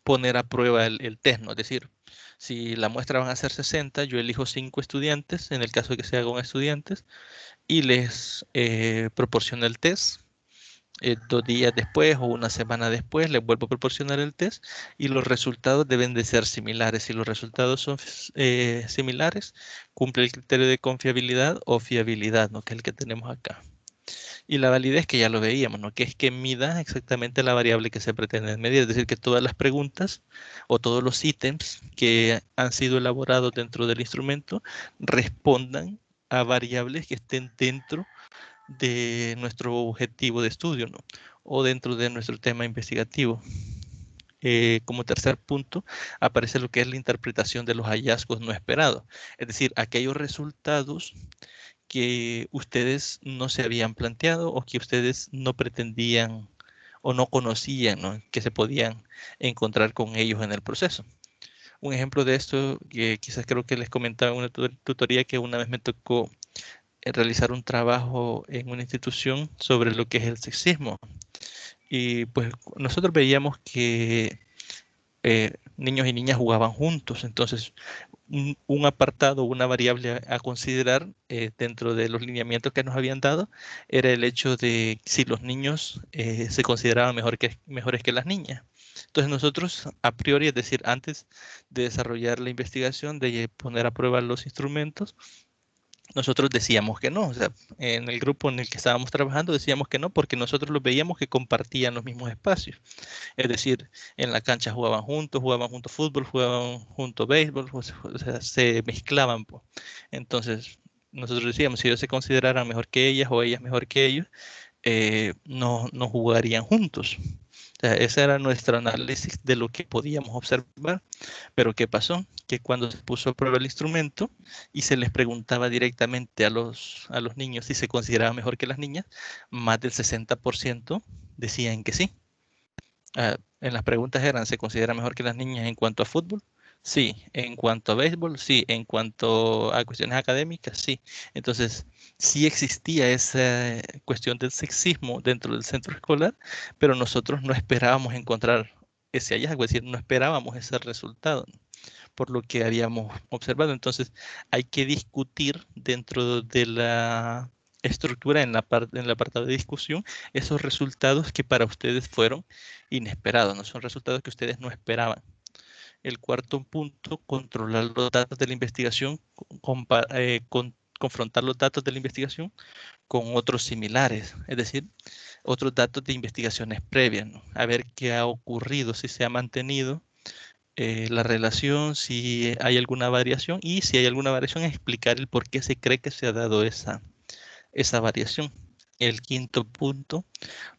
poner a prueba el test, ¿no? Es decir, si la muestra van a ser 60, yo elijo 5 estudiantes, en el caso de que sea con estudiantes, y les proporciono el test. 2 días después o una semana después les vuelvo a proporcionar el test y los resultados deben de ser similares. Si los resultados son similares, cumple el criterio de confiabilidad o fiabilidad, ¿no? Que es el que tenemos acá. Y la validez, que ya lo veíamos, ¿no? Que es que mida exactamente la variable que se pretende medir. Es decir, que todas las preguntas o todos los ítems que han sido elaborados dentro del instrumento respondan a variables que estén dentro de nuestro objetivo de estudio, ¿no? O dentro de nuestro tema investigativo. Como tercer punto, aparece lo que es la interpretación de los hallazgos no esperados. Es decir, aquellos resultados que ustedes no se habían planteado o que ustedes no pretendían o no conocían, ¿no? Que se podían encontrar con ellos en el proceso. Un ejemplo de esto, que quizás creo que les comentaba en una tutoría, que una vez me tocó realizar un trabajo en una institución sobre lo que es el sexismo. Y pues nosotros veíamos que niños y niñas jugaban juntos. Entonces, un apartado, una variable a considerar dentro de los lineamientos que nos habían dado era el hecho de si los niños se consideraban mejores que las niñas. Entonces nosotros a priori, es decir, antes de desarrollar la investigación, de poner a prueba los instrumentos, nosotros decíamos que no. O sea, en el grupo en el que estábamos trabajando decíamos que no, porque nosotros los veíamos que compartían los mismos espacios. Es decir, en la cancha jugaban juntos fútbol, jugaban juntos béisbol, o sea, se mezclaban, pues. Entonces, nosotros decíamos, si ellos se consideraran mejor que ellas o ellas mejor que ellos, no jugarían juntos. O sea, ese era nuestro análisis de lo que podíamos observar. Pero ¿qué pasó? Que cuando se puso a prueba el instrumento y se les preguntaba directamente a los niños si se consideraban mejor que las niñas, más del 60% decían que sí. En las preguntas eran, ¿se considera mejor que las niñas en cuanto a fútbol? Sí. En cuanto a béisbol, sí. En cuanto a cuestiones académicas, sí. Entonces, sí existía esa cuestión del sexismo dentro del centro escolar, pero nosotros no esperábamos encontrar ese hallazgo, es decir, no esperábamos ese resultado por lo que habíamos observado. Entonces, hay que discutir dentro de la estructura, en el apartado de discusión, esos resultados que para ustedes fueron inesperados, no son resultados que ustedes no esperaban. El cuarto punto, controlar los datos de la investigación, confrontar los datos de la investigación con otros similares, es decir, otros datos de investigaciones previas, ¿no? A ver qué ha ocurrido, si se ha mantenido la relación, si hay alguna variación, y si hay alguna variación, explicar el por qué se cree que se ha dado esa variación. El quinto punto,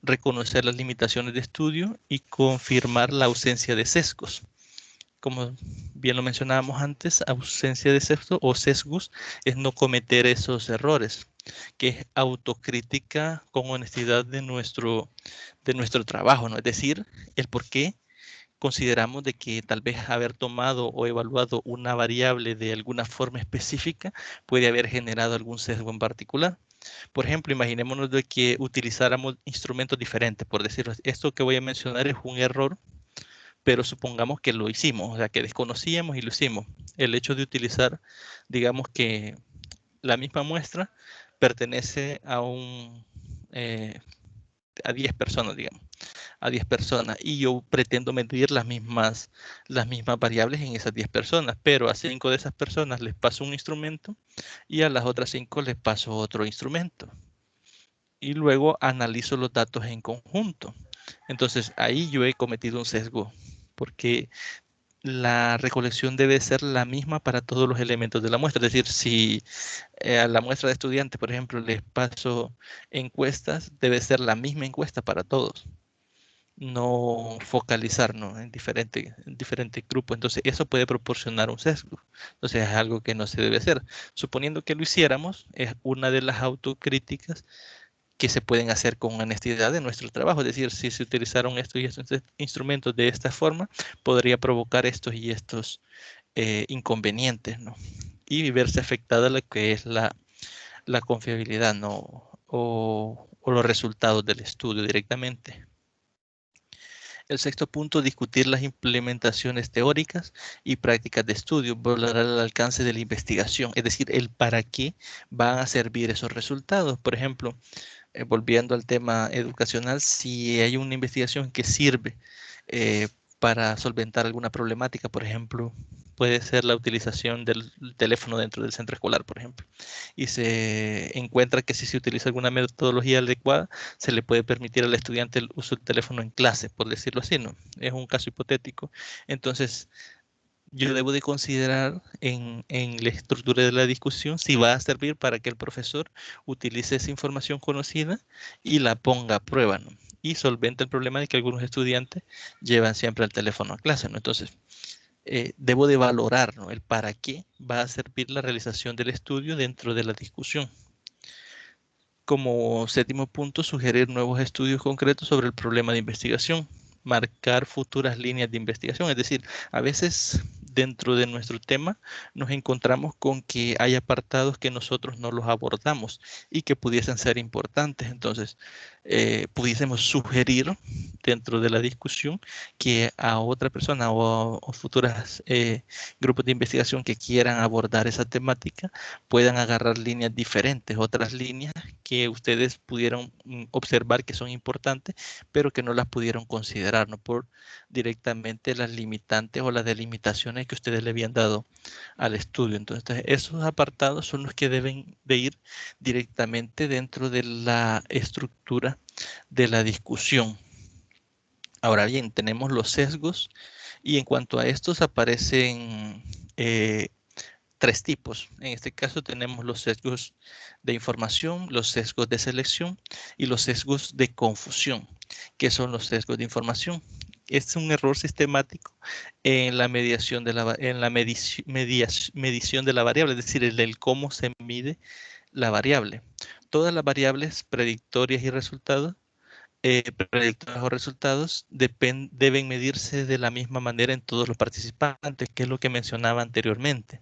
reconocer las limitaciones de estudio y confirmar la ausencia de sesgos. Como bien lo mencionábamos antes, ausencia de sesgos o sesgos es no cometer esos errores, que es autocrítica con honestidad de nuestro trabajo, ¿no? Es decir, el por qué consideramos de que tal vez haber tomado o evaluado una variable de alguna forma específica puede haber generado algún sesgo en particular. Por ejemplo, imaginémonos de que utilizáramos instrumentos diferentes. Por decirlo, esto que voy a mencionar es un error, pero supongamos que lo hicimos, o sea, que desconocíamos y lo hicimos. El hecho de utilizar, digamos que la misma muestra pertenece a a 10 personas, digamos, a 10 personas, y yo pretendo medir las mismas variables en esas 10 personas, pero a 5 de esas personas les paso un instrumento y a las otras 5 les paso otro instrumento. Y luego analizo los datos en conjunto. Entonces ahí yo he cometido un sesgo, porque la recolección debe ser la misma para todos los elementos de la muestra. Es decir, si a la muestra de estudiantes, por ejemplo, les paso encuestas, debe ser la misma encuesta para todos. No focalizarnos en diferentes grupos. Entonces, eso puede proporcionar un sesgo. Entonces, es algo que no se debe hacer. Suponiendo que lo hiciéramos, es una de las autocríticas que se pueden hacer con honestidad en nuestro trabajo. Es decir, si se utilizaron estos y estos instrumentos de esta forma, podría provocar estos y estos inconvenientes, ¿no? Y verse afectada lo que es la confiabilidad, ¿no? O los resultados del estudio directamente. El sexto punto, discutir las implementaciones teóricas y prácticas de estudio, valorar el alcance de la investigación, es decir, el para qué van a servir esos resultados. Por ejemplo, volviendo al tema educacional, si hay una investigación que sirve para solventar alguna problemática, por ejemplo, puede ser la utilización del teléfono dentro del centro escolar, por ejemplo, y se encuentra que si se utiliza alguna metodología adecuada, se le puede permitir al estudiante el uso del teléfono en clase, por decirlo así, ¿no? Es un caso hipotético. Entonces, yo debo de considerar en la estructura de la discusión si va a servir para que el profesor utilice esa información conocida y la ponga a prueba, ¿no? Y solvente el problema de que algunos estudiantes llevan siempre el teléfono a clase, ¿no? Entonces, debo de valorar, ¿no?, el para qué va a servir la realización del estudio dentro de la discusión. Como séptimo punto, sugerir nuevos estudios concretos sobre el problema de investigación. Marcar futuras líneas de investigación. Es decir, a veces dentro de nuestro tema nos encontramos con que hay apartados que nosotros no los abordamos y que pudiesen ser importantes. Entonces, pudiésemos sugerir dentro de la discusión que a otra persona o futuras grupos de investigación que quieran abordar esa temática puedan agarrar líneas diferentes, otras líneas que ustedes pudieron observar que son importantes, pero que no las pudieron considerar, ¿no? Por directamente las limitantes o las delimitaciones que ustedes le habían dado al estudio. Entonces, esos apartados son los que deben de ir directamente dentro de la estructura de la discusión. Ahora bien, tenemos los sesgos y en cuanto a estos aparecen tres tipos. En este caso tenemos los sesgos de información, los sesgos de selección y los sesgos de confusión. ¿Qué son los sesgos de información? Es un error sistemático en la medición de la medición de la variable, es decir, el cómo se mide la variable. Todas las variables predictorias y resultados predictores o resultados deben medirse de la misma manera en todos los participantes, que es lo que mencionaba anteriormente.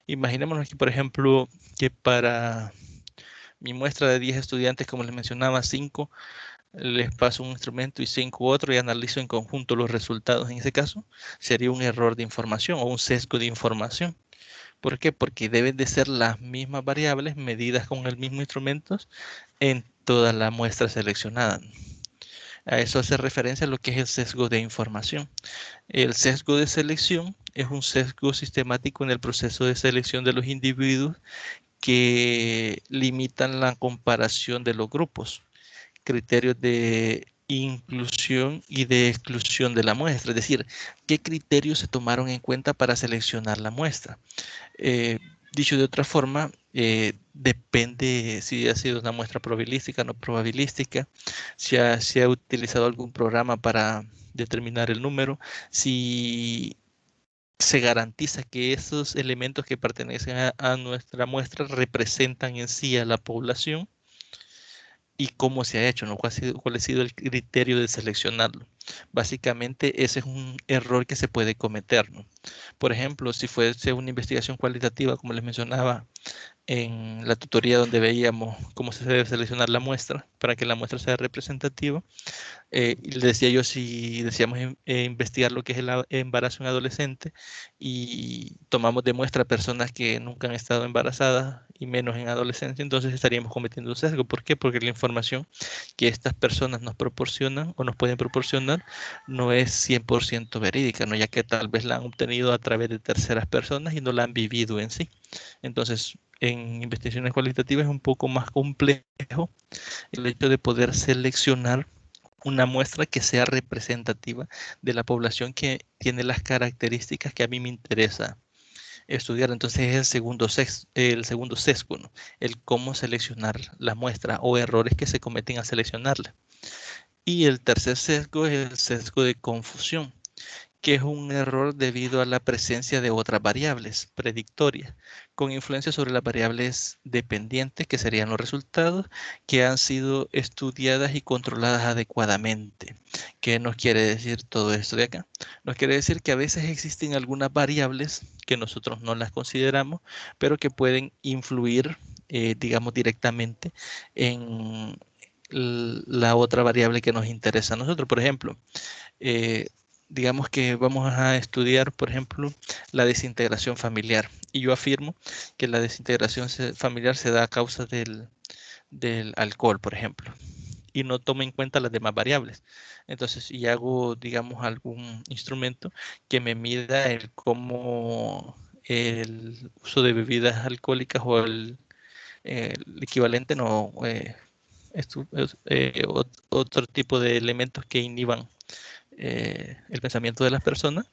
Imaginémonos que, por ejemplo, que para mi muestra de 10 estudiantes, como les mencionaba, 5 les paso un instrumento y 5 otro y analizo en conjunto los resultados. En ese caso, sería un error de información o un sesgo de información. ¿Por qué? Porque deben de ser las mismas variables medidas con el mismo instrumento en toda la muestra seleccionada. A eso hace referencia a lo que es el sesgo de información. El sesgo de selección es un sesgo sistemático en el proceso de selección de los individuos que limitan la comparación de los grupos, criterios de inclusión y de exclusión de la muestra, es decir, qué criterios se tomaron en cuenta para seleccionar la muestra. Dicho de otra forma, depende si ha sido una muestra probabilística o no probabilística, si se ha utilizado algún programa para determinar el número, si se garantiza que esos elementos que pertenecen a nuestra muestra representan en sí a la población y cómo se ha hecho, ¿no? ¿Cuál ha sido el criterio de seleccionarlo? Básicamente ese es un error que se puede cometer, ¿no? Por ejemplo, si fuese una investigación cualitativa, como les mencionaba en la tutoría donde veíamos cómo se debe seleccionar la muestra para que la muestra sea representativa, y les decía yo si deseamos investigar lo que es el embarazo en adolescente y tomamos de muestra personas que nunca han estado embarazadas y menos en adolescencia, entonces estaríamos cometiendo un sesgo. ¿Por qué? Porque la información que estas personas nos proporcionan o nos pueden proporcionar no es 100% verídica, ¿no? Ya que tal vez la han obtenido a través de terceras personas y no la han vivido en sí. Entonces, en investigaciones cualitativas es un poco más complejo el hecho de poder seleccionar una muestra que sea representativa de la población que tiene las características que a mí me interesa estudiar. Entonces es el segundo sesgo, ¿no? El cómo seleccionar la muestra o errores que se cometen al seleccionarla. Y el tercer sesgo es el sesgo de confusión, que es un error debido a la presencia de otras variables predictorias, con influencia sobre las variables dependientes, que serían los resultados, que han sido estudiadas y controladas adecuadamente. ¿Qué nos quiere decir todo esto de acá? Nos quiere decir que a veces existen algunas variables que nosotros no las consideramos, pero que pueden influir, digamos, directamente en la otra variable que nos interesa a nosotros. Por ejemplo, digamos que vamos a estudiar, por ejemplo, la desintegración familiar. Y yo afirmo que la desintegración familiar se da a causa del alcohol, por ejemplo, y no tomo en cuenta las demás variables. Entonces, si hago, digamos, algún instrumento que me mida el cómo el uso de bebidas alcohólicas o el equivalente, no, otro tipo de elementos que inhiban el pensamiento de las personas,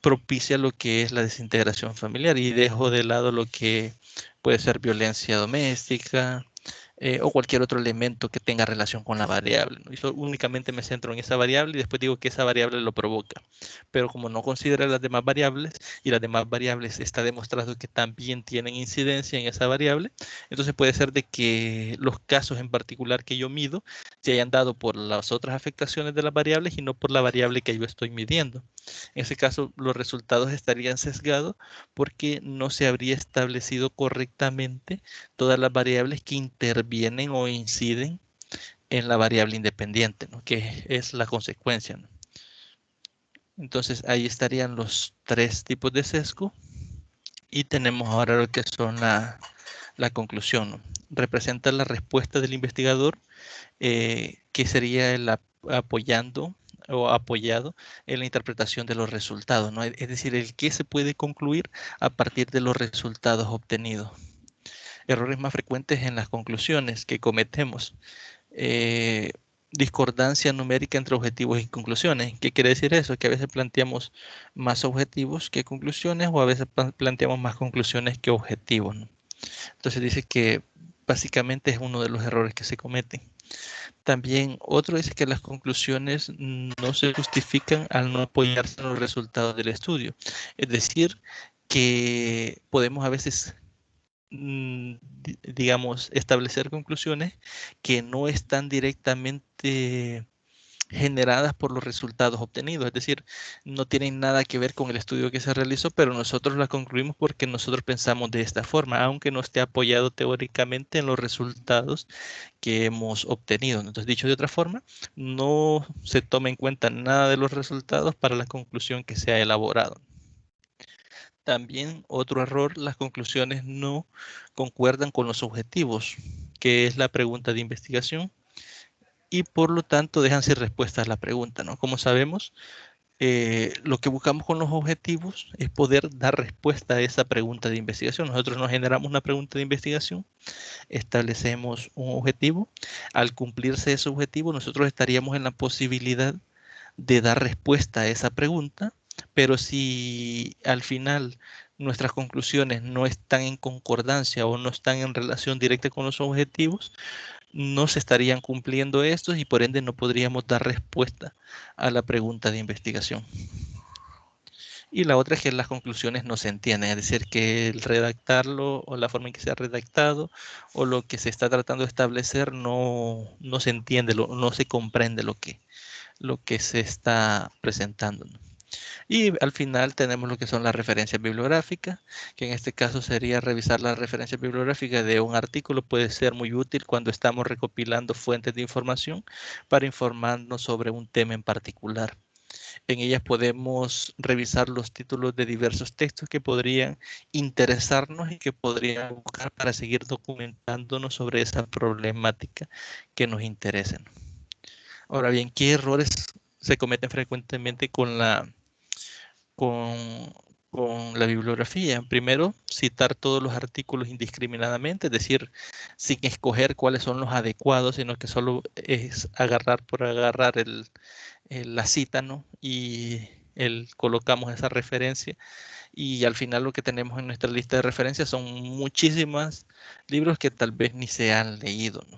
propicia lo que es la desintegración familiar y dejo de lado lo que puede ser violencia doméstica, o cualquier otro elemento que tenga relación con la variable, ¿no? Y únicamente me centro en esa variable y después digo que esa variable lo provoca. Pero como no considera las demás variables y las demás variables está demostrado que también tienen incidencia en esa variable, entonces puede ser de que los casos en particular que yo mido se hayan dado por las otras afectaciones de las variables y no por la variable que yo estoy midiendo. En ese caso, los resultados estarían sesgados porque no se habría establecido correctamente todas las variables que intervienen o inciden en la variable independiente, ¿no? Que es la consecuencia, ¿no? Entonces ahí estarían los tres tipos de sesgo y tenemos ahora lo que son la conclusión, ¿no? Representa la respuesta del investigador, que sería el apoyando o apoyado en la interpretación de los resultados, ¿no? Es decir, el que se puede concluir a partir de los resultados obtenidos. Errores más frecuentes en las conclusiones que cometemos. Discordancia numérica entre objetivos y conclusiones. ¿Qué quiere decir eso? Que a veces planteamos más objetivos que conclusiones o a veces planteamos más conclusiones que objetivos, ¿no? Entonces dice que básicamente es uno de los errores que se cometen. También otro dice que las conclusiones no se justifican al no apoyarse en los resultados del estudio. Es decir, que podemos a veces digamos, establecer conclusiones que no están directamente generadas por los resultados obtenidos, es decir, no tienen nada que ver con el estudio que se realizó, pero nosotros la concluimos porque nosotros pensamos de esta forma, aunque no esté apoyado teóricamente en los resultados que hemos obtenido. Entonces, dicho de otra forma, no se toma en cuenta nada de los resultados para la conclusión que se ha elaborado. También otro error, las conclusiones no concuerdan con los objetivos, que es la pregunta de investigación, y por lo tanto dejan sin respuesta a la pregunta, ¿no? Como sabemos, lo que buscamos con los objetivos es poder dar respuesta a esa pregunta de investigación. Nosotros nos generamos una pregunta de investigación, establecemos un objetivo. Al cumplirse ese objetivo, nosotros estaríamos en la posibilidad de dar respuesta a esa pregunta, pero si al final nuestras conclusiones no están en concordancia o no están en relación directa con los objetivos, no se estarían cumpliendo estos y por ende no podríamos dar respuesta a la pregunta de investigación. Y la otra es que las conclusiones no se entienden, es decir, que el redactarlo o la forma en que se ha redactado o lo que se está tratando de establecer no se entiende, no se comprende lo que se está presentando, ¿no? Y al final tenemos lo que son las referencias bibliográficas, que en este caso sería revisar las referencias bibliográficas de un artículo. Puede ser muy útil cuando estamos recopilando fuentes de información para informarnos sobre un tema en particular. En ellas podemos revisar los títulos de diversos textos que podrían interesarnos y que podrían buscar para seguir documentándonos sobre esa problemática que nos interesa. Ahora bien, ¿qué errores se cometen frecuentemente con la bibliografía? Primero, citar todos los artículos indiscriminadamente, es decir, sin escoger cuáles son los adecuados, sino que solo es agarrar por agarrar la cita, ¿no? Y colocamos esa referencia y al final lo que tenemos en nuestra lista de referencias son muchísimos libros que tal vez ni se han leído, ¿no?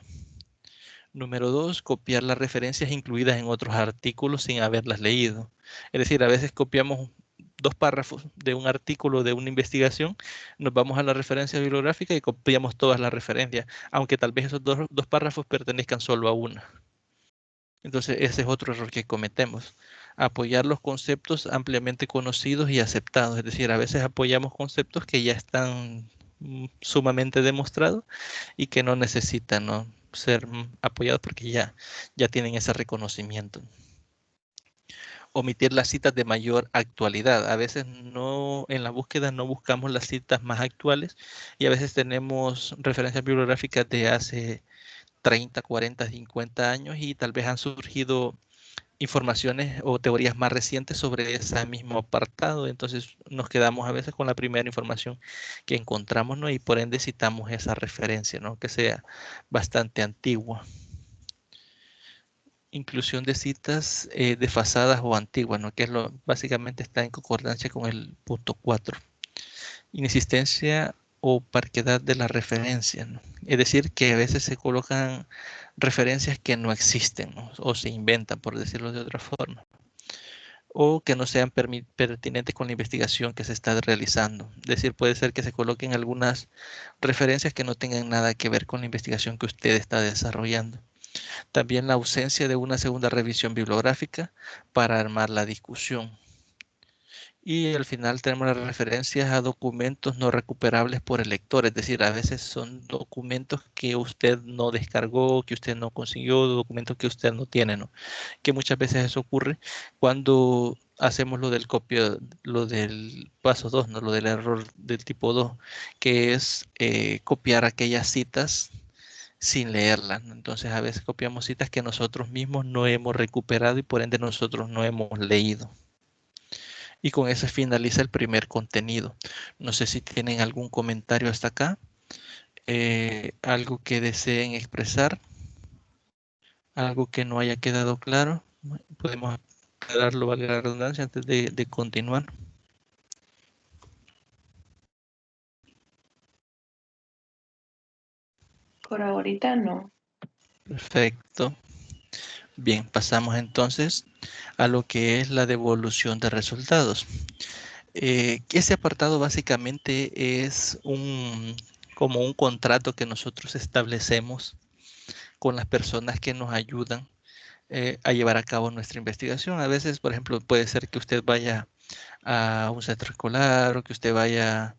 Número 2, copiar las referencias incluidas en otros artículos sin haberlas leído. Es decir, a veces copiamos 2 párrafos de un artículo de una investigación, nos vamos a la referencia bibliográfica y copiamos todas las referencias, aunque tal vez esos dos párrafos pertenezcan solo a una. Entonces, ese es otro error que cometemos. Apoyar los conceptos ampliamente conocidos y aceptados. Es decir, a veces apoyamos conceptos que ya están sumamente demostrados y que no necesitan, ¿no?, ser apoyados porque ya tienen ese reconocimiento. Omitir las citas de mayor actualidad. A veces en la búsqueda no buscamos las citas más actuales y a veces tenemos referencias bibliográficas de hace 30, 40, 50 años y tal vez han surgido informaciones o teorías más recientes sobre ese mismo apartado. Entonces nos quedamos a veces con la primera información que encontramos, ¿no? Y por ende citamos esa referencia, ¿no?, que sea bastante antigua. Inclusión de citas desfasadas o antiguas, ¿no?, que es básicamente está en concordancia con el punto 4. Inexistencia opacidad de la referencia, ¿no? Es decir, que a veces se colocan referencias que no existen, ¿no? O se inventan, por decirlo de otra forma, o que no sean pertinentes con la investigación que se está realizando. Es decir, puede ser que se coloquen algunas referencias que no tengan nada que ver con la investigación que usted está desarrollando. También la ausencia de una segunda revisión bibliográfica para armar la discusión. Y al final tenemos las referencias a documentos no recuperables por el lector, es decir, a veces son documentos que usted no descargó, que usted no consiguió, documentos que usted no tiene, ¿no? Que muchas veces eso ocurre cuando hacemos lo del lo del paso 2, ¿no? Lo del error del tipo 2, que es copiar aquellas citas sin leerlas, ¿no? Entonces a veces copiamos citas que nosotros mismos no hemos recuperado y por ende nosotros no hemos leído. Y con eso finaliza el primer contenido. No sé si tienen algún comentario hasta acá, algo que deseen expresar, algo que no haya quedado claro. Podemos aclararlo, valga la redundancia, antes de continuar. Por ahorita no. Perfecto. Bien, pasamos entonces a lo que es la devolución de resultados. Ese apartado básicamente es como un contrato que nosotros establecemos con las personas que nos ayudan a llevar a cabo nuestra investigación. A veces, por ejemplo, puede ser que usted vaya a un centro escolar o que usted vaya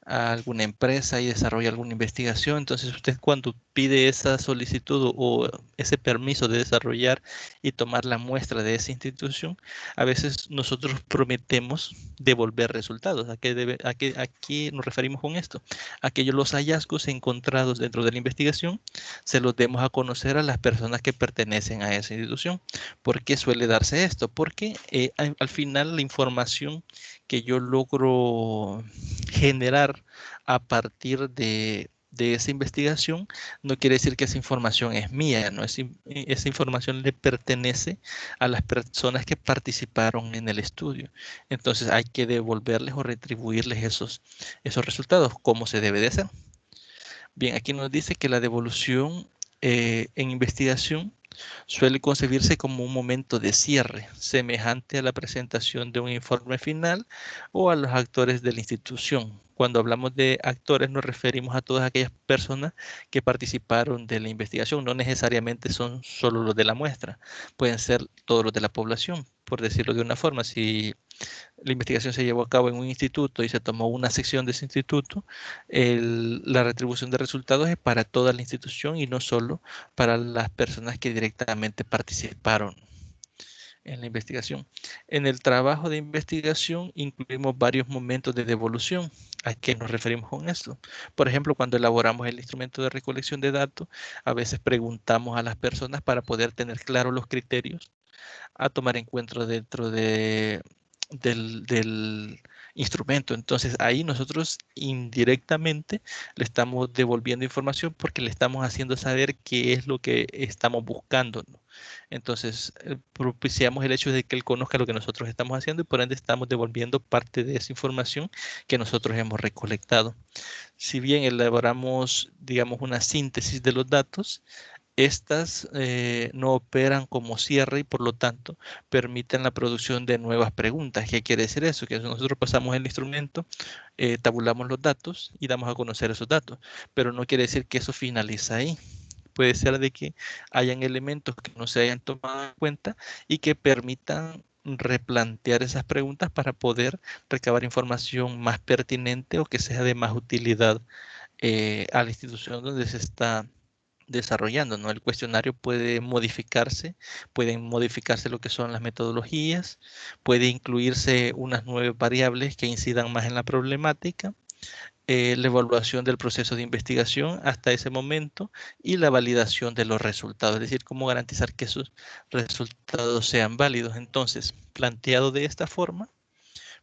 a alguna empresa y desarrolle alguna investigación. Entonces usted cuando pide esa solicitud o ese permiso de desarrollar y tomar la muestra de esa institución, a veces nosotros prometemos devolver resultados. ¿A qué nos referimos con esto? A que los hallazgos encontrados dentro de la investigación se los demos a conocer a las personas que pertenecen a esa institución. ¿Por qué suele darse esto? Porque al final la información que yo logro generar a partir de esa investigación no quiere decir que esa información es mía, ¿no? Esa información le pertenece a las personas que participaron en el estudio. Entonces hay que devolverles o retribuirles esos resultados, como se debe de hacer. Bien, aquí nos dice que la devolución en investigación suele concebirse como un momento de cierre, semejante a la presentación de un informe final o a los actores de la institución. Cuando hablamos de actores nos referimos a todas aquellas personas que participaron de la investigación. No necesariamente son solo los de la muestra, pueden ser todos los de la población, por decirlo de una forma. Si la investigación se llevó a cabo en un instituto y se tomó una sección de ese instituto, la retribución de resultados es para toda la institución y no solo para las personas que directamente participaron en la investigación. En el trabajo de investigación incluimos varios momentos de devolución. ¿A qué nos referimos con esto? Por ejemplo, cuando elaboramos el instrumento de recolección de datos, a veces preguntamos a las personas para poder tener claros los criterios a tomar en cuenta dentro del instrumento. Entonces ahí nosotros indirectamente le estamos devolviendo información porque le estamos haciendo saber qué es lo que estamos buscando, ¿no? Entonces propiciamos el hecho de que él conozca lo que nosotros estamos haciendo y por ende estamos devolviendo parte de esa información que nosotros hemos recolectado. Si bien elaboramos, digamos, una síntesis de los datos, estas no operan como cierre y por lo tanto permiten la producción de nuevas preguntas. ¿Qué quiere decir eso? Que nosotros pasamos el instrumento, tabulamos los datos y damos a conocer esos datos, pero no quiere decir que eso finaliza ahí. Puede ser de que hayan elementos que no se hayan tomado en cuenta y que permitan replantear esas preguntas para poder recabar información más pertinente o que sea de más utilidad a la institución donde se está desarrollando, ¿no? El cuestionario pueden modificarse lo que son las metodologías, puede incluirse unas nuevas variables que incidan más en la problemática, la evaluación del proceso de investigación hasta ese momento y la validación de los resultados, es decir, cómo garantizar que esos resultados sean válidos. Entonces, planteado de esta forma,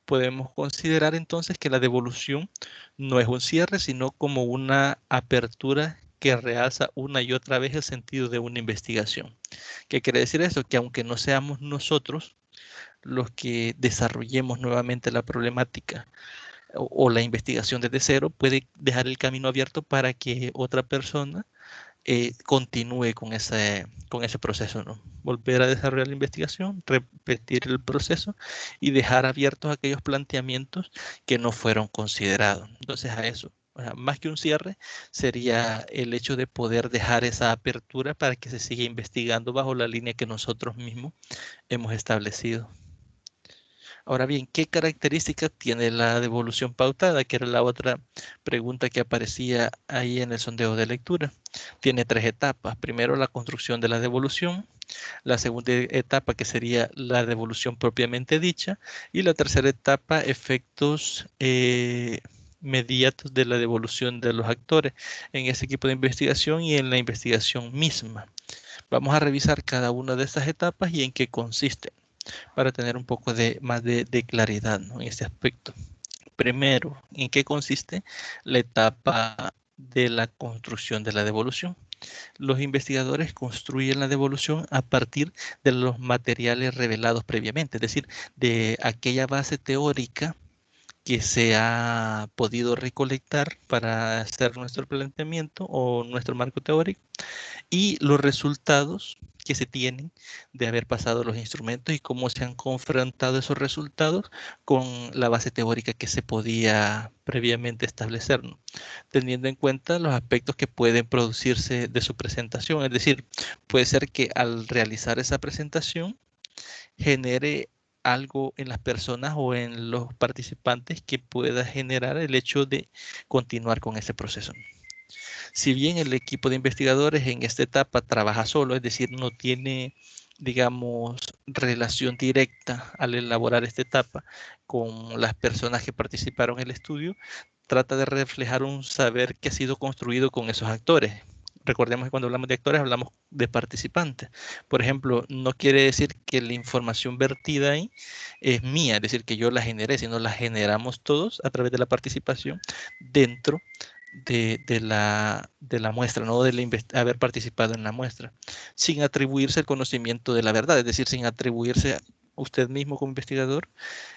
podemos considerar entonces que la devolución no es un cierre, sino como una apertura que realza una y otra vez el sentido de una investigación. ¿Qué quiere decir eso? Que aunque no seamos nosotros los que desarrollemos nuevamente la problemática o la investigación desde cero puede dejar el camino abierto para que otra persona continúe con ese proceso, ¿no? Volver a desarrollar la investigación, repetir el proceso y dejar abiertos aquellos planteamientos que no fueron considerados. Entonces, a eso, o sea, más que un cierre, sería el hecho de poder dejar esa apertura para que se siga investigando bajo la línea que nosotros mismos hemos establecido. Ahora bien, ¿qué características tiene la devolución pautada? Que era la otra pregunta que aparecía ahí en el sondeo de lectura. Tiene 3 etapas. Primero, la construcción de la devolución. La segunda etapa, que sería la devolución propiamente dicha. Y la tercera etapa, efectos inmediatos de la devolución de los actores en ese equipo de investigación y en la investigación misma. Vamos a revisar cada una de estas etapas y en qué consiste, para tener un poco más de claridad, ¿no?, en este aspecto. Primero, ¿en qué consiste la etapa de la construcción de la devolución? Los investigadores construyen la devolución a partir de los materiales revelados previamente, es decir, de aquella base teórica que se ha podido recolectar para hacer nuestro planteamiento o nuestro marco teórico, y los resultados que se tienen de haber pasado los instrumentos y cómo se han confrontado esos resultados con la base teórica que se podía previamente establecer, ¿no?, teniendo en cuenta los aspectos que pueden producirse de su presentación. Es decir, puede ser que al realizar esa presentación genere algo en las personas o en los participantes que pueda generar el hecho de continuar con ese proceso. Si bien el equipo de investigadores en esta etapa trabaja solo, es decir, no tiene, digamos, relación directa al elaborar esta etapa con las personas que participaron en el estudio, trata de reflejar un saber que ha sido construido con esos actores. Recordemos que cuando hablamos de actores hablamos de participantes. Por ejemplo, no quiere decir que la información vertida ahí es mía, es decir, que yo la generé, sino la generamos todos a través de la participación dentro de la muestra, no de haber participado en la muestra, sin atribuirse el conocimiento de la verdad, es decir, sin atribuirse a usted mismo como investigador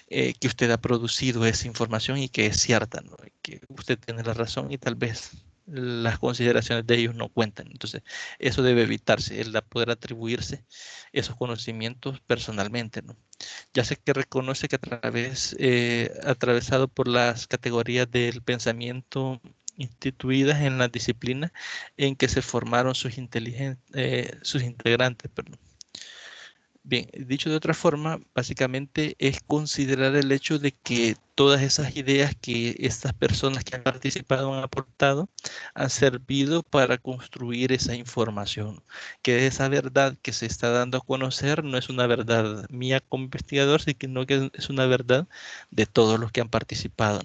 que usted ha producido esa información y que es cierta, ¿no?, que usted tiene la razón y tal vez las consideraciones de ellos no cuentan. Entonces, eso debe evitarse, el poder atribuirse esos conocimientos personalmente, ¿no? Ya sé que reconoce que atravesado por las categorías del pensamiento instituidas en la disciplina en que se formaron sus integrantes, perdón. Bien, dicho de otra forma, básicamente es considerar el hecho de que todas esas ideas que estas personas que han participado han aportado han servido para construir esa información, que esa verdad que se está dando a conocer no es una verdad mía como investigador, sino que es una verdad de todos los que han participado.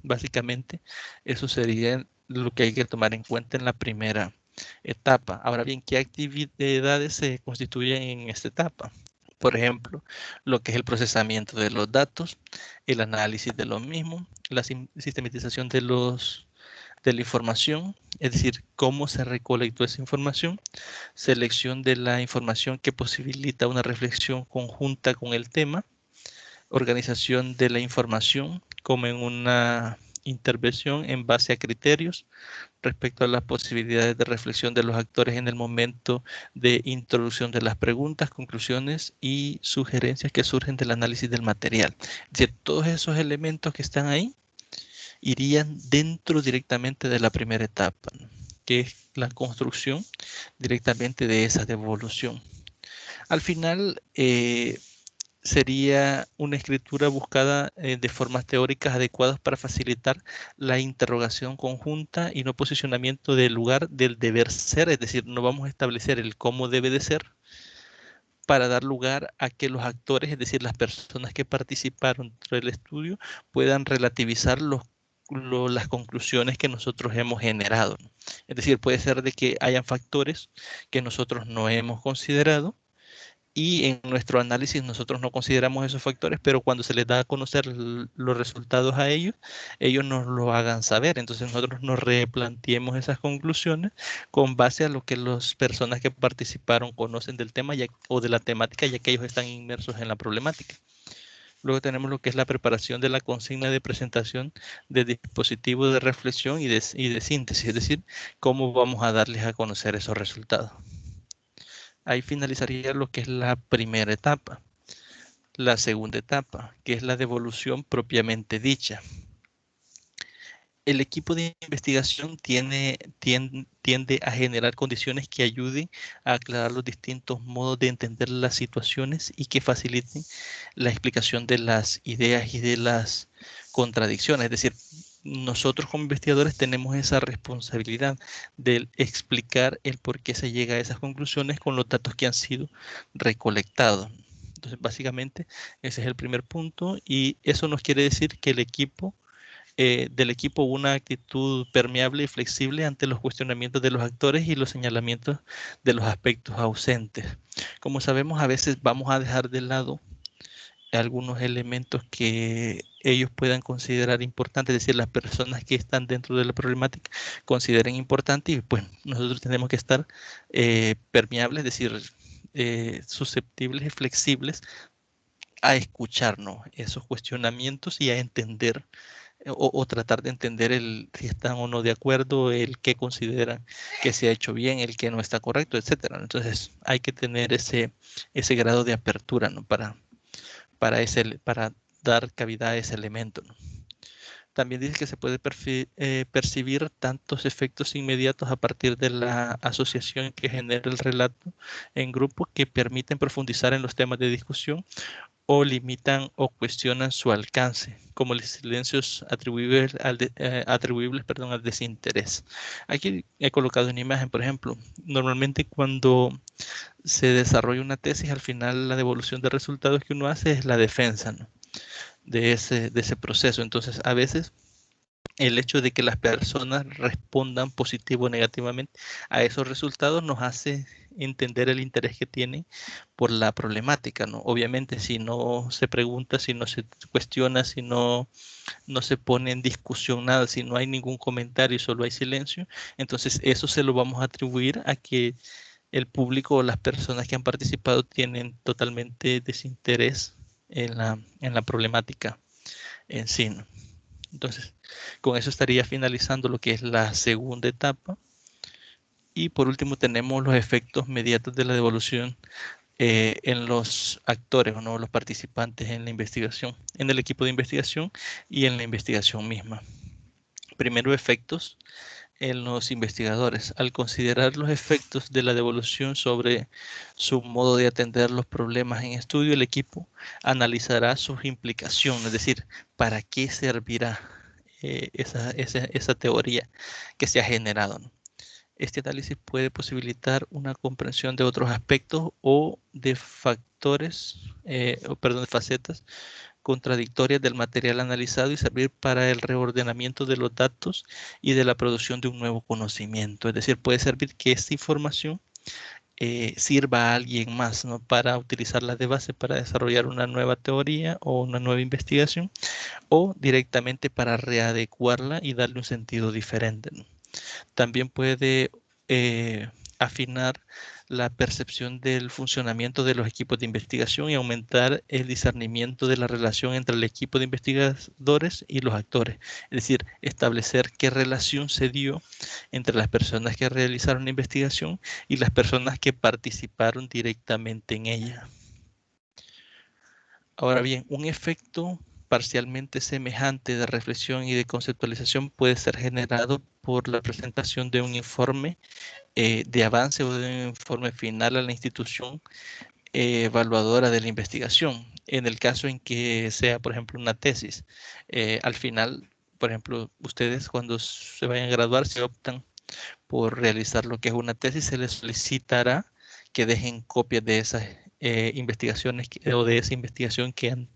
Básicamente, eso sería lo que hay que tomar en cuenta en la primera etapa. Ahora bien, ¿qué actividades se constituyen en esta etapa? Por ejemplo, lo que es el procesamiento de los datos, el análisis de los mismos, la sistematización de la información, es decir, cómo se recolectó esa información, selección de la información que posibilita una reflexión conjunta con el tema, organización de la información como en una intervención en base a criterios respecto a las posibilidades de reflexión de los actores en el momento de introducción de las preguntas, conclusiones y sugerencias que surgen del análisis del material. Es decir, todos esos elementos que están ahí irían dentro directamente de la primera etapa, ¿no?, que es la construcción directamente de esa devolución. Al final, sería una escritura buscada de formas teóricas adecuadas para facilitar la interrogación conjunta y no posicionamiento del lugar del deber ser, es decir, no vamos a establecer el cómo debe de ser para dar lugar a que los actores, es decir, las personas que participaron dentro del estudio, puedan relativizar las conclusiones que nosotros hemos generado, ¿no? Es decir, puede ser de que hayan factores que nosotros no hemos considerado y en nuestro análisis nosotros no consideramos esos factores, pero cuando se les da a conocer los resultados a ellos, ellos nos lo hagan saber. Entonces nosotros nos replanteemos esas conclusiones con base a lo que las personas que participaron conocen del tema o de la temática, ya que ellos están inmersos en la problemática. Luego tenemos lo que es la preparación de la consigna de presentación de dispositivos de reflexión y de síntesis, es decir, cómo vamos a darles a conocer esos resultados. Ahí finalizaría lo que es la primera etapa. La segunda etapa, que es la devolución propiamente dicha. El equipo de investigación tiende a generar condiciones que ayuden a aclarar los distintos modos de entender las situaciones y que faciliten la explicación de las ideas y de las contradicciones. Es decir, nosotros como investigadores tenemos esa responsabilidad de explicar el por qué se llega a esas conclusiones con los datos que han sido recolectados. Entonces, básicamente, ese es el primer punto y eso nos quiere decir que el equipo del equipo una actitud permeable y flexible ante los cuestionamientos de los actores y los señalamientos de los aspectos ausentes. Como sabemos, a veces vamos a dejar de lado algunos elementos que ellos puedan considerar importantes, es decir, las personas que están dentro de la problemática consideren importante y pues nosotros tenemos que estar permeables, es decir, susceptibles y flexibles a escucharnos esos cuestionamientos y a entender o tratar de entender si están o no de acuerdo, el que consideran que se ha hecho bien, el que no está correcto, etcétera. Entonces hay que tener ese grado de apertura, ¿no? para dar cavidad a ese elemento, ¿no? También dice que se puede percibir tantos efectos inmediatos a partir de la asociación que genera el relato en grupo que permiten profundizar en los temas de discusión o limitan o cuestionan su alcance, como los silencios atribuibles al desinterés. Aquí he colocado una imagen, por ejemplo, normalmente cuando se desarrolla una tesis, al final la devolución de resultados que uno hace es la defensa, ¿no? de ese proceso. Entonces, a veces el hecho de que las personas respondan positivo o negativamente a esos resultados nos hace entender el interés que tienen por la problemática, ¿no? Obviamente, si no se pregunta, si no se cuestiona, si no se pone en discusión nada, si no hay ningún comentario y solo hay silencio, entonces eso se lo vamos a atribuir a que el público o las personas que han participado tienen totalmente desinterés en la problemática en sí, ¿no? Entonces, con eso estaría finalizando lo que es la segunda etapa. Y por último tenemos los efectos mediatos de la devolución en los actores o no los participantes en la investigación, en el equipo de investigación y en la investigación misma. Primero, efectos en los investigadores. Al considerar los efectos de la devolución sobre su modo de atender los problemas en estudio, el equipo analizará sus implicaciones, es decir, para qué servirá esa teoría que se ha generado, ¿no? Este análisis puede posibilitar una comprensión de otros aspectos o de factores, de facetas contradictorias del material analizado y servir para el reordenamiento de los datos y de la producción de un nuevo conocimiento. Es decir, puede servir que esta información sirva a alguien más, ¿no? Para utilizarla de base para desarrollar una nueva teoría o una nueva investigación o directamente para readecuarla y darle un sentido diferente, ¿no? También puede afinar la percepción del funcionamiento de los equipos de investigación y aumentar el discernimiento de la relación entre el equipo de investigadores y los actores. Es decir, establecer qué relación se dio entre las personas que realizaron la investigación y las personas que participaron directamente en ella. Ahora bien, un efecto parcialmente semejante de reflexión y de conceptualización puede ser generado por la presentación de un informe de avance o de un informe final a la institución evaluadora de la investigación. En el caso en que sea, por ejemplo, una tesis, al final, por ejemplo, ustedes cuando se vayan a graduar, si optan por realizar lo que es una tesis, se les solicitará que dejen copias de esas investigaciones o de esa investigación que han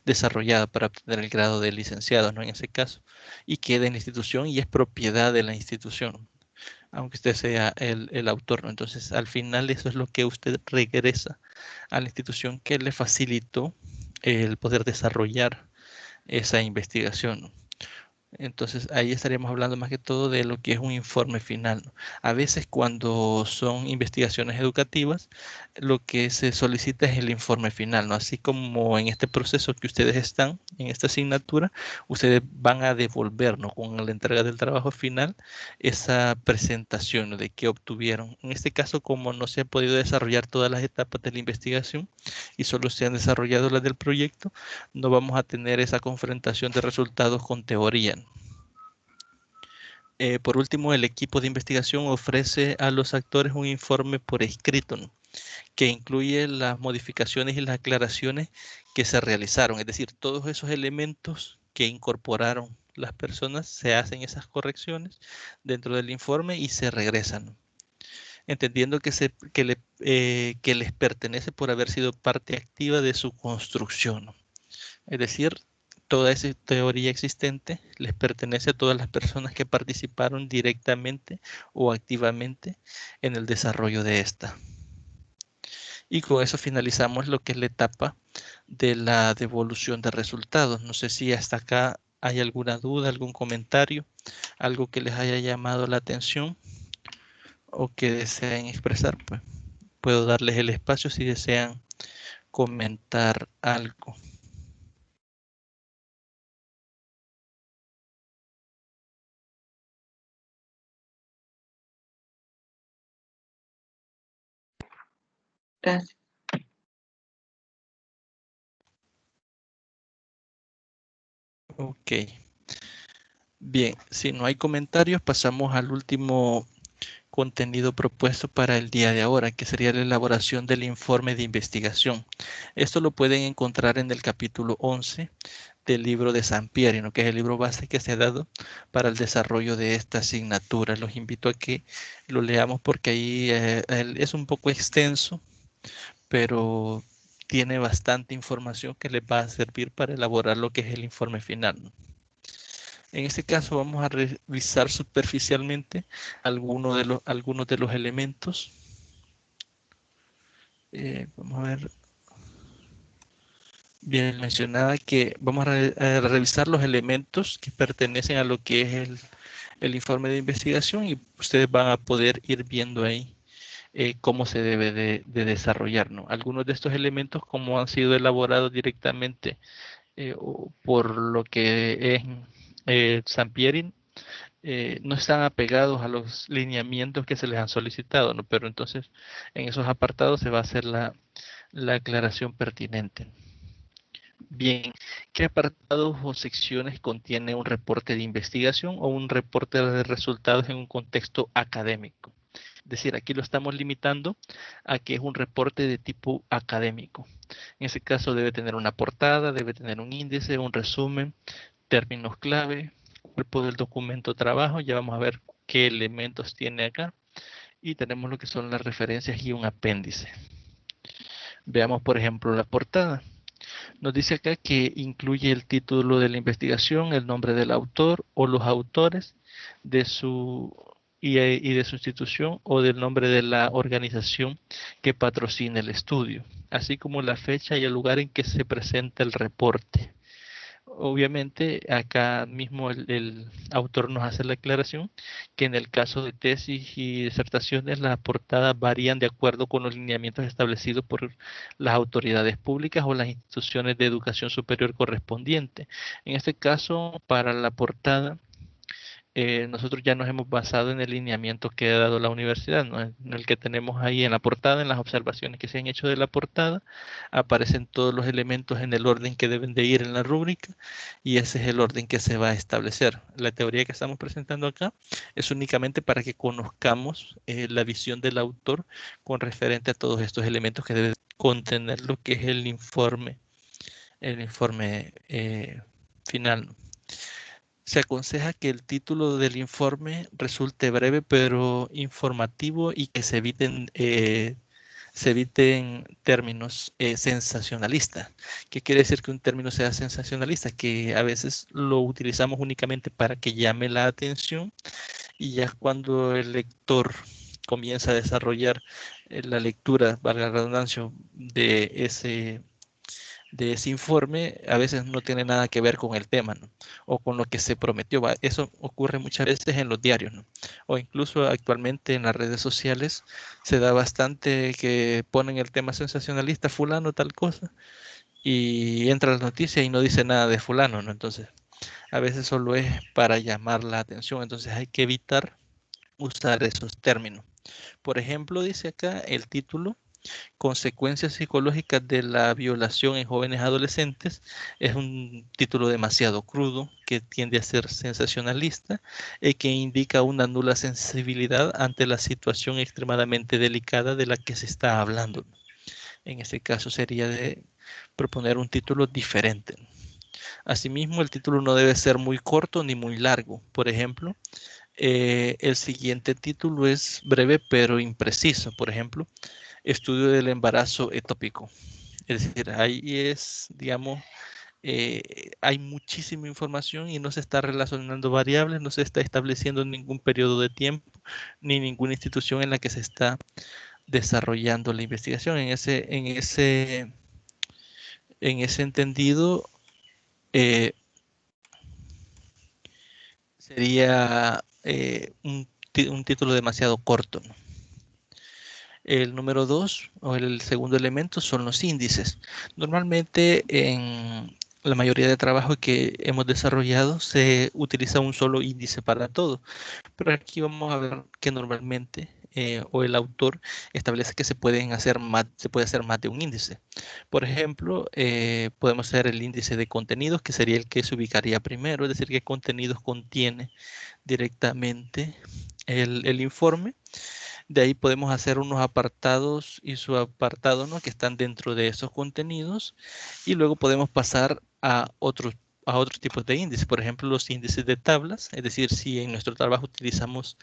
desarrollado para obtener el grado de licenciado, ¿no? En ese caso, y queda en la institución y es propiedad de la institución, aunque usted sea el autor, ¿no? Entonces, al final eso es lo que usted regresa a la institución que le facilitó el poder desarrollar esa investigación, ¿no? Entonces ahí estaríamos hablando más que todo de lo que es un informe final, ¿no? A veces cuando son investigaciones educativas, lo que se solicita es el informe final, ¿no? Así como en este proceso que ustedes están, en esta asignatura, ustedes van a devolver, ¿no? Con la entrega del trabajo final, esa presentación, ¿no? De qué obtuvieron. En este caso, como no se han podido desarrollar todas las etapas de la investigación y solo se han desarrollado las del proyecto, no vamos a tener esa confrontación de resultados con teoría, ¿no? Por último, el equipo de investigación ofrece a los actores un informe por escrito, ¿no? Que incluye las modificaciones y las aclaraciones que se realizaron. Es decir, todos esos elementos que incorporaron las personas, se hacen esas correcciones dentro del informe y se regresan, ¿no? Entendiendo que les pertenece por haber sido parte activa de su construcción, ¿no? Es decir, toda esa teoría existente les pertenece a todas las personas que participaron directamente o activamente en el desarrollo de esta. Y con eso finalizamos lo que es la etapa de la devolución de resultados. No sé si hasta acá hay alguna duda, algún comentario, algo que les haya llamado la atención o que deseen expresar. Pues puedo darles el espacio si desean comentar algo. Gracias. Ok. Bien, si no hay comentarios, pasamos al último contenido propuesto para el día de ahora, que sería la elaboración del informe de investigación. Esto lo pueden encontrar en el capítulo 11 del libro de Sampieri, ¿no? Que es el libro base que se ha dado para el desarrollo de esta asignatura. Los invito a que lo leamos porque ahí es un poco extenso, pero tiene bastante información que les va a servir para elaborar lo que es el informe final, ¿no? En este caso vamos a revisar superficialmente algunos de los elementos. Vamos a ver. Bien, mencionaba que vamos a revisar los elementos que pertenecen a lo que es el informe de investigación y ustedes van a poder ir viendo ahí cómo se debe de desarrollar, ¿no? Algunos de estos elementos, como han sido elaborados directamente por lo que es Sampieri, no están apegados a los lineamientos que se les han solicitado, ¿no? Pero entonces en esos apartados se va a hacer la aclaración pertinente. Bien, ¿qué apartados o secciones contiene un reporte de investigación o un reporte de resultados en un contexto académico? Es decir, aquí lo estamos limitando a que es un reporte de tipo académico. En ese caso debe tener una portada, debe tener un índice, un resumen, términos clave, cuerpo del documento trabajo. Ya vamos a ver qué elementos tiene acá. Y tenemos lo que son las referencias y un apéndice. Veamos, por ejemplo, la portada. Nos dice acá que incluye el título de la investigación, el nombre del autor o los autores de y de su institución o del nombre de la organización que patrocina el estudio, así como la fecha y el lugar en que se presenta el reporte. Obviamente, acá mismo el autor nos hace la aclaración que en el caso de tesis y disertaciones, las portadas varían de acuerdo con los lineamientos establecidos por las autoridades públicas o las instituciones de educación superior correspondientes. En este caso, para la portada, nosotros ya nos hemos basado en el lineamiento que ha dado la universidad, ¿no? En el que tenemos ahí en la portada, en las observaciones que se han hecho de la portada, aparecen todos los elementos en el orden que deben de ir en la rúbrica y ese es el orden que se va a establecer. La teoría que estamos presentando acá es únicamente para que conozcamos la visión del autor con referente a todos estos elementos que debe contener lo que es el informe final, ¿no? Se aconseja que el título del informe resulte breve pero informativo y que se eviten términos sensacionalistas. ¿Qué quiere decir que un término sea sensacionalista? Que a veces lo utilizamos únicamente para que llame la atención y ya cuando el lector comienza a desarrollar la lectura, valga la redundancia, de ese informe a veces no tiene nada que ver con el tema, ¿no? O con lo que se prometió. Eso ocurre muchas veces en los diarios, ¿no? O incluso actualmente en las redes sociales se da bastante que ponen el tema sensacionalista, fulano tal cosa, y entra la noticia y no dice nada de fulano, ¿no? Entonces, a veces solo es para llamar la atención, entonces hay que evitar usar esos términos. Por ejemplo, dice acá el título: Consecuencias psicológicas de la violación en jóvenes adolescentes. Es un título demasiado crudo que tiende a ser sensacionalista y que indica una nula sensibilidad ante la situación extremadamente delicada de la que se está hablando. En este caso sería de proponer un título diferente. Asimismo, el título no debe ser muy corto ni muy largo. Por ejemplo, el siguiente título es breve pero impreciso. Por ejemplo, estudio del embarazo etópico. Es decir, ahí es, digamos, hay muchísima información y no se está relacionando variables, no se está estableciendo ningún periodo de tiempo ni ninguna institución en la que se está desarrollando la investigación. En ese entendido, sería un título demasiado corto, ¿no? El número 2 o el segundo elemento son los índices. Normalmente en la mayoría de trabajos que hemos desarrollado se utiliza un solo índice para todo, pero aquí vamos a ver que normalmente o el autor establece que se puede hacer más de un índice. Por ejemplo, podemos hacer el índice de contenidos, que sería el que se ubicaría primero, es decir, qué contenidos contiene directamente el informe. De ahí podemos hacer unos apartados y subapartados, ¿no?, que están dentro de esos contenidos, y luego podemos pasar a otros tipos de índices, por ejemplo, los índices de tablas. Es decir, si en nuestro trabajo utilizamos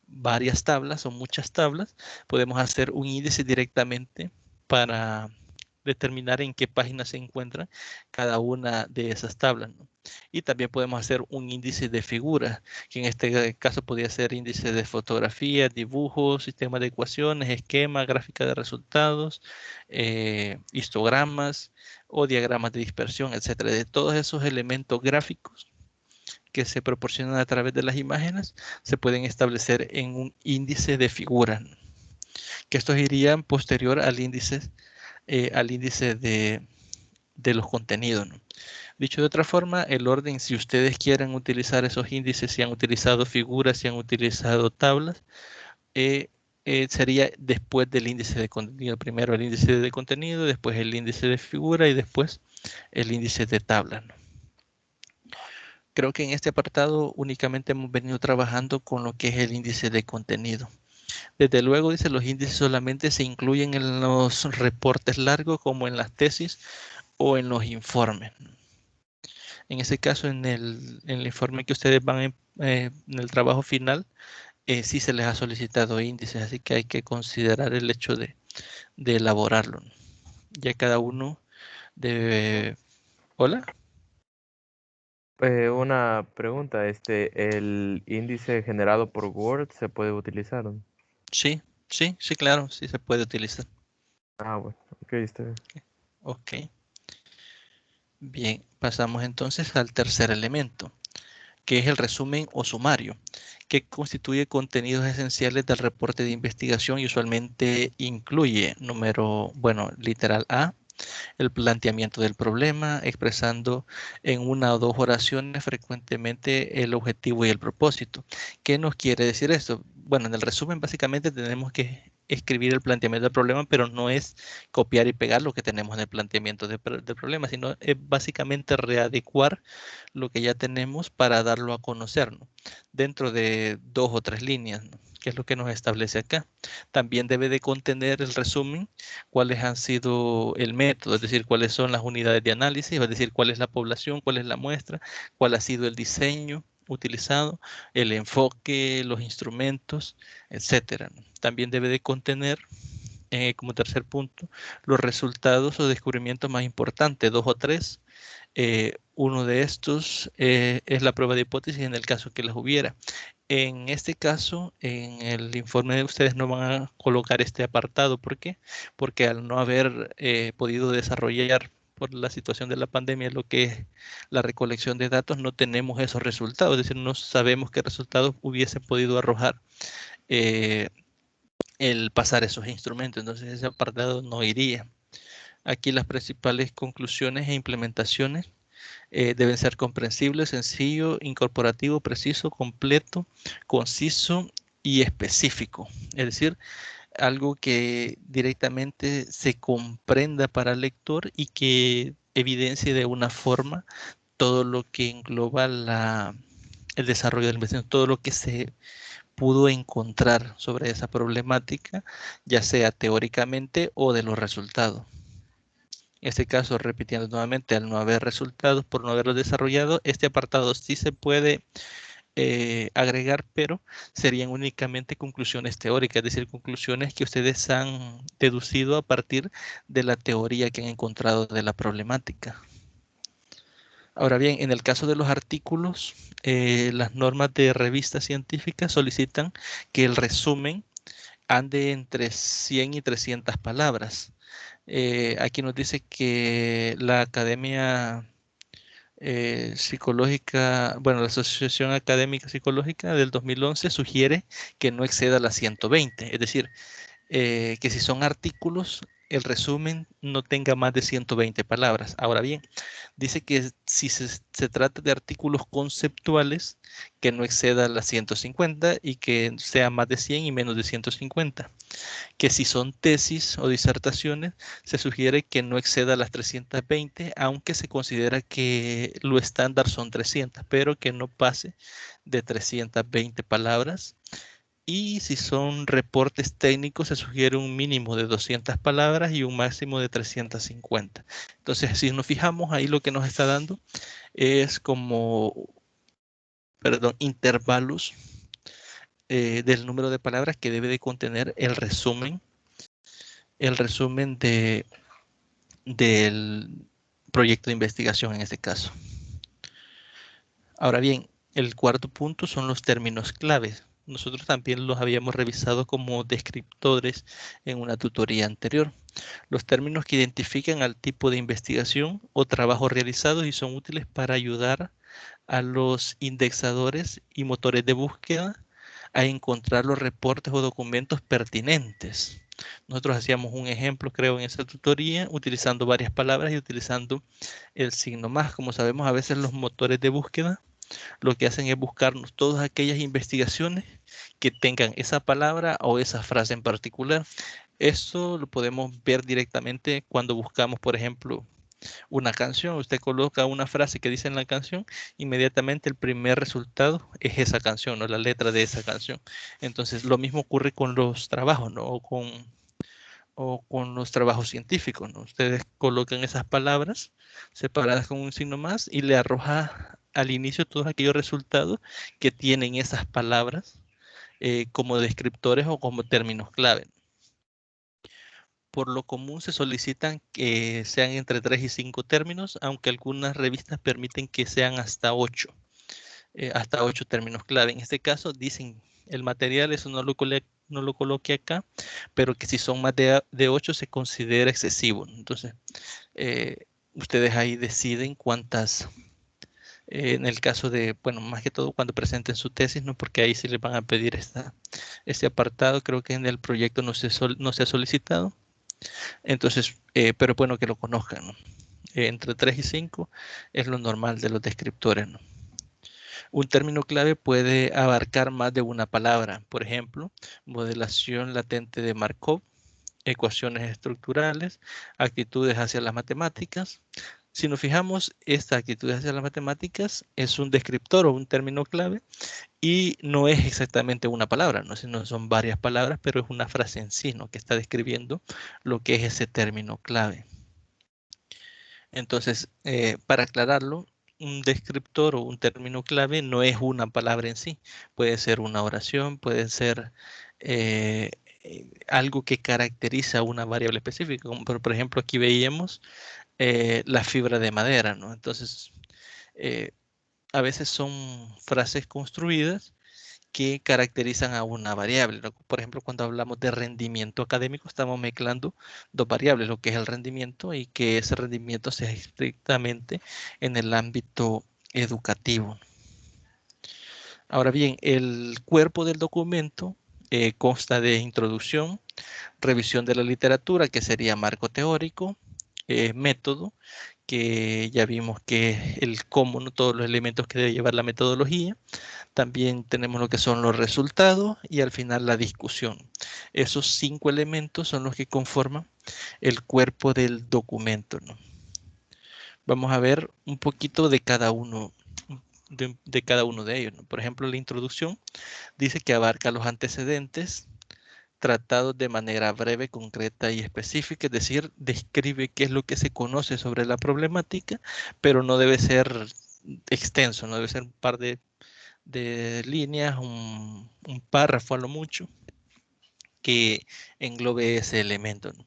varias tablas o muchas tablas, podemos hacer un índice directamente para determinar en qué página se encuentra cada una de esas tablas, ¿no? Y también podemos hacer un índice de figuras, que en este caso podría ser índice de fotografía, dibujos, sistema de ecuaciones, esquema, gráfica de resultados, histogramas o diagramas de dispersión, etcétera. De todos esos elementos gráficos que se proporcionan a través de las imágenes, se pueden establecer en un índice de figuras, que estos irían posterior al índice de los contenidos, ¿no? Dicho de otra forma, el orden, si ustedes quieren utilizar esos índices, si han utilizado figuras, si han utilizado tablas, sería después del índice de contenido. Primero el índice de contenido, después el índice de figura y después el índice de tabla, ¿no? Creo que en este apartado únicamente hemos venido trabajando con lo que es el índice de contenido. Desde luego, dice, los índices solamente se incluyen en los reportes largos, como en las tesis o en los informes. En ese caso, en el informe que ustedes van en el trabajo final, sí se les ha solicitado índices, así que hay que considerar el hecho de elaborarlo. Ya cada uno debe... ¿Hola? Una pregunta, ¿el índice generado por Word se puede utilizar? Sí, sí, sí, claro, sí se puede utilizar. Ah, bueno, ok, está bien. Ok. Bien, pasamos entonces al tercer elemento, que es el resumen o sumario, que constituye contenidos esenciales del reporte de investigación y usualmente incluye literal A, el planteamiento del problema, expresando en una o dos oraciones frecuentemente el objetivo y el propósito. ¿Qué nos quiere decir esto? Bueno, en el resumen básicamente tenemos que escribir el planteamiento del problema, pero no es copiar y pegar lo que tenemos en el planteamiento del problema, sino es básicamente readecuar lo que ya tenemos para darlo a conocer, ¿no?, dentro de 2 o 3 líneas, ¿no?, que es lo que nos establece acá. También debe de contener el resumen cuáles han sido el método, es decir, cuáles son las unidades de análisis, es decir, cuál es la población, cuál es la muestra, cuál ha sido el diseño utilizado, el enfoque, los instrumentos, etcétera. También debe de contener, como tercer punto, los resultados o descubrimientos más importantes, 2 o 3. Uno de estos es la prueba de hipótesis en el caso que las hubiera. En este caso, en el informe de ustedes no van a colocar este apartado. ¿Por qué? Porque al no haber podido desarrollar por la situación de la pandemia, lo que es la recolección de datos, no tenemos esos resultados, es decir, no sabemos qué resultados hubiese podido arrojar el pasar esos instrumentos, entonces ese apartado no iría. Aquí las principales conclusiones e implementaciones deben ser comprensibles, sencillo, incorporativo, preciso, completo, conciso y específico. Es decir, algo que directamente se comprenda para el lector y que evidencie de una forma todo lo que engloba el desarrollo de la investigación, todo lo que se pudo encontrar sobre esa problemática, ya sea teóricamente o de los resultados. En este caso, repitiendo nuevamente, al no haber resultados por no haberlos desarrollado, este apartado sí se puede agregar, pero serían únicamente conclusiones teóricas, es decir, conclusiones que ustedes han deducido a partir de la teoría que han encontrado de la problemática. Ahora bien, en el caso de los artículos, las normas de revistas científicas solicitan que el resumen ande entre 100 y 300 palabras. Aquí nos dice que la Academia Psicológica, bueno, la Asociación Académica Psicológica del 2011 sugiere que no exceda las 120, es decir, que si son artículos, el resumen no tenga más de 120 palabras. Ahora bien, dice que si se trata de artículos conceptuales, que no exceda las 150 y que sea más de 100 y menos de 150. Que si son tesis o disertaciones, se sugiere que no exceda las 320, aunque se considera que lo estándar son 300, pero que no pase de 320 palabras. Y si son reportes técnicos, se sugiere un mínimo de 200 palabras y un máximo de 350. Entonces, si nos fijamos, ahí lo que nos está dando es como, perdón, intervalos del número de palabras que debe de contener el resumen del proyecto de investigación en este caso. Ahora bien, el cuarto punto son los términos claves. Nosotros también los habíamos revisado como descriptores en una tutoría anterior. Los términos que identifican al tipo de investigación o trabajo realizado y son útiles para ayudar a los indexadores y motores de búsqueda a encontrar los reportes o documentos pertinentes. Nosotros hacíamos un ejemplo, creo, en esa tutoría, utilizando varias palabras y utilizando el signo más. Como sabemos, a veces los motores de búsqueda lo que hacen es buscarnos todas aquellas investigaciones que tengan esa palabra o esa frase en particular. Eso lo podemos ver directamente cuando buscamos, por ejemplo, una canción. Usted coloca una frase que dice en la canción, inmediatamente el primer resultado es esa canción, ¿no? La letra de esa canción. Entonces, lo mismo ocurre con los trabajos, ¿no? O con los trabajos científicos, ¿no? Ustedes colocan esas palabras separadas con un signo más y le arroja al inicio todos aquellos resultados que tienen esas palabras como descriptores o como términos clave. Por lo común se solicitan que sean entre 3 y 5 términos, aunque algunas revistas permiten que sean hasta 8 términos clave. En este caso dicen el material, eso no lo coloque acá, pero que si son más de 8 se considera excesivo. Entonces, ustedes ahí deciden cuántas, en el caso de, bueno, más que todo cuando presenten su tesis, ¿no? Porque ahí sí les van a pedir este apartado, creo que en el proyecto no se ha solicitado. Entonces, pero bueno que lo conozcan, ¿no? Entre 3 y 5 es lo normal de los descriptores, ¿no? Un término clave puede abarcar más de una palabra, por ejemplo, modelación latente de Markov, ecuaciones estructurales, actitudes hacia las matemáticas. Si nos fijamos, esta actitud hacia las matemáticas es un descriptor o un término clave y no es exactamente una palabra, ¿no? Sino son varias palabras, pero es una frase en sí, ¿no? Que está describiendo lo que es ese término clave. Entonces, para aclararlo, un descriptor o un término clave no es una palabra en sí. Puede ser una oración, puede ser algo que caracteriza una variable específica. Como por ejemplo, aquí veíamos la fibra de madera, ¿no? Entonces, a veces son frases construidas que caracterizan a una variable, ¿no? Por ejemplo, cuando hablamos de rendimiento académico, estamos mezclando dos variables, lo que es el rendimiento y que ese rendimiento sea estrictamente en el ámbito educativo. Ahora bien, el cuerpo del documento consta de introducción, revisión de la literatura, que sería marco teórico, método, que ya vimos que el cómo, ¿no? Todos los elementos que debe llevar la metodología. También tenemos lo que son los resultados y al final la discusión. Esos 5 elementos son los que conforman el cuerpo del documento, ¿no? Vamos a ver un poquito de cada uno de cada uno de ellos, ¿no? Por ejemplo, la introducción dice que abarca los antecedentes tratados de manera breve, concreta y específica, es decir, describe qué es lo que se conoce sobre la problemática, pero no debe ser extenso, no debe ser un par de líneas, un párrafo a lo mucho, que englobe ese elemento, ¿no?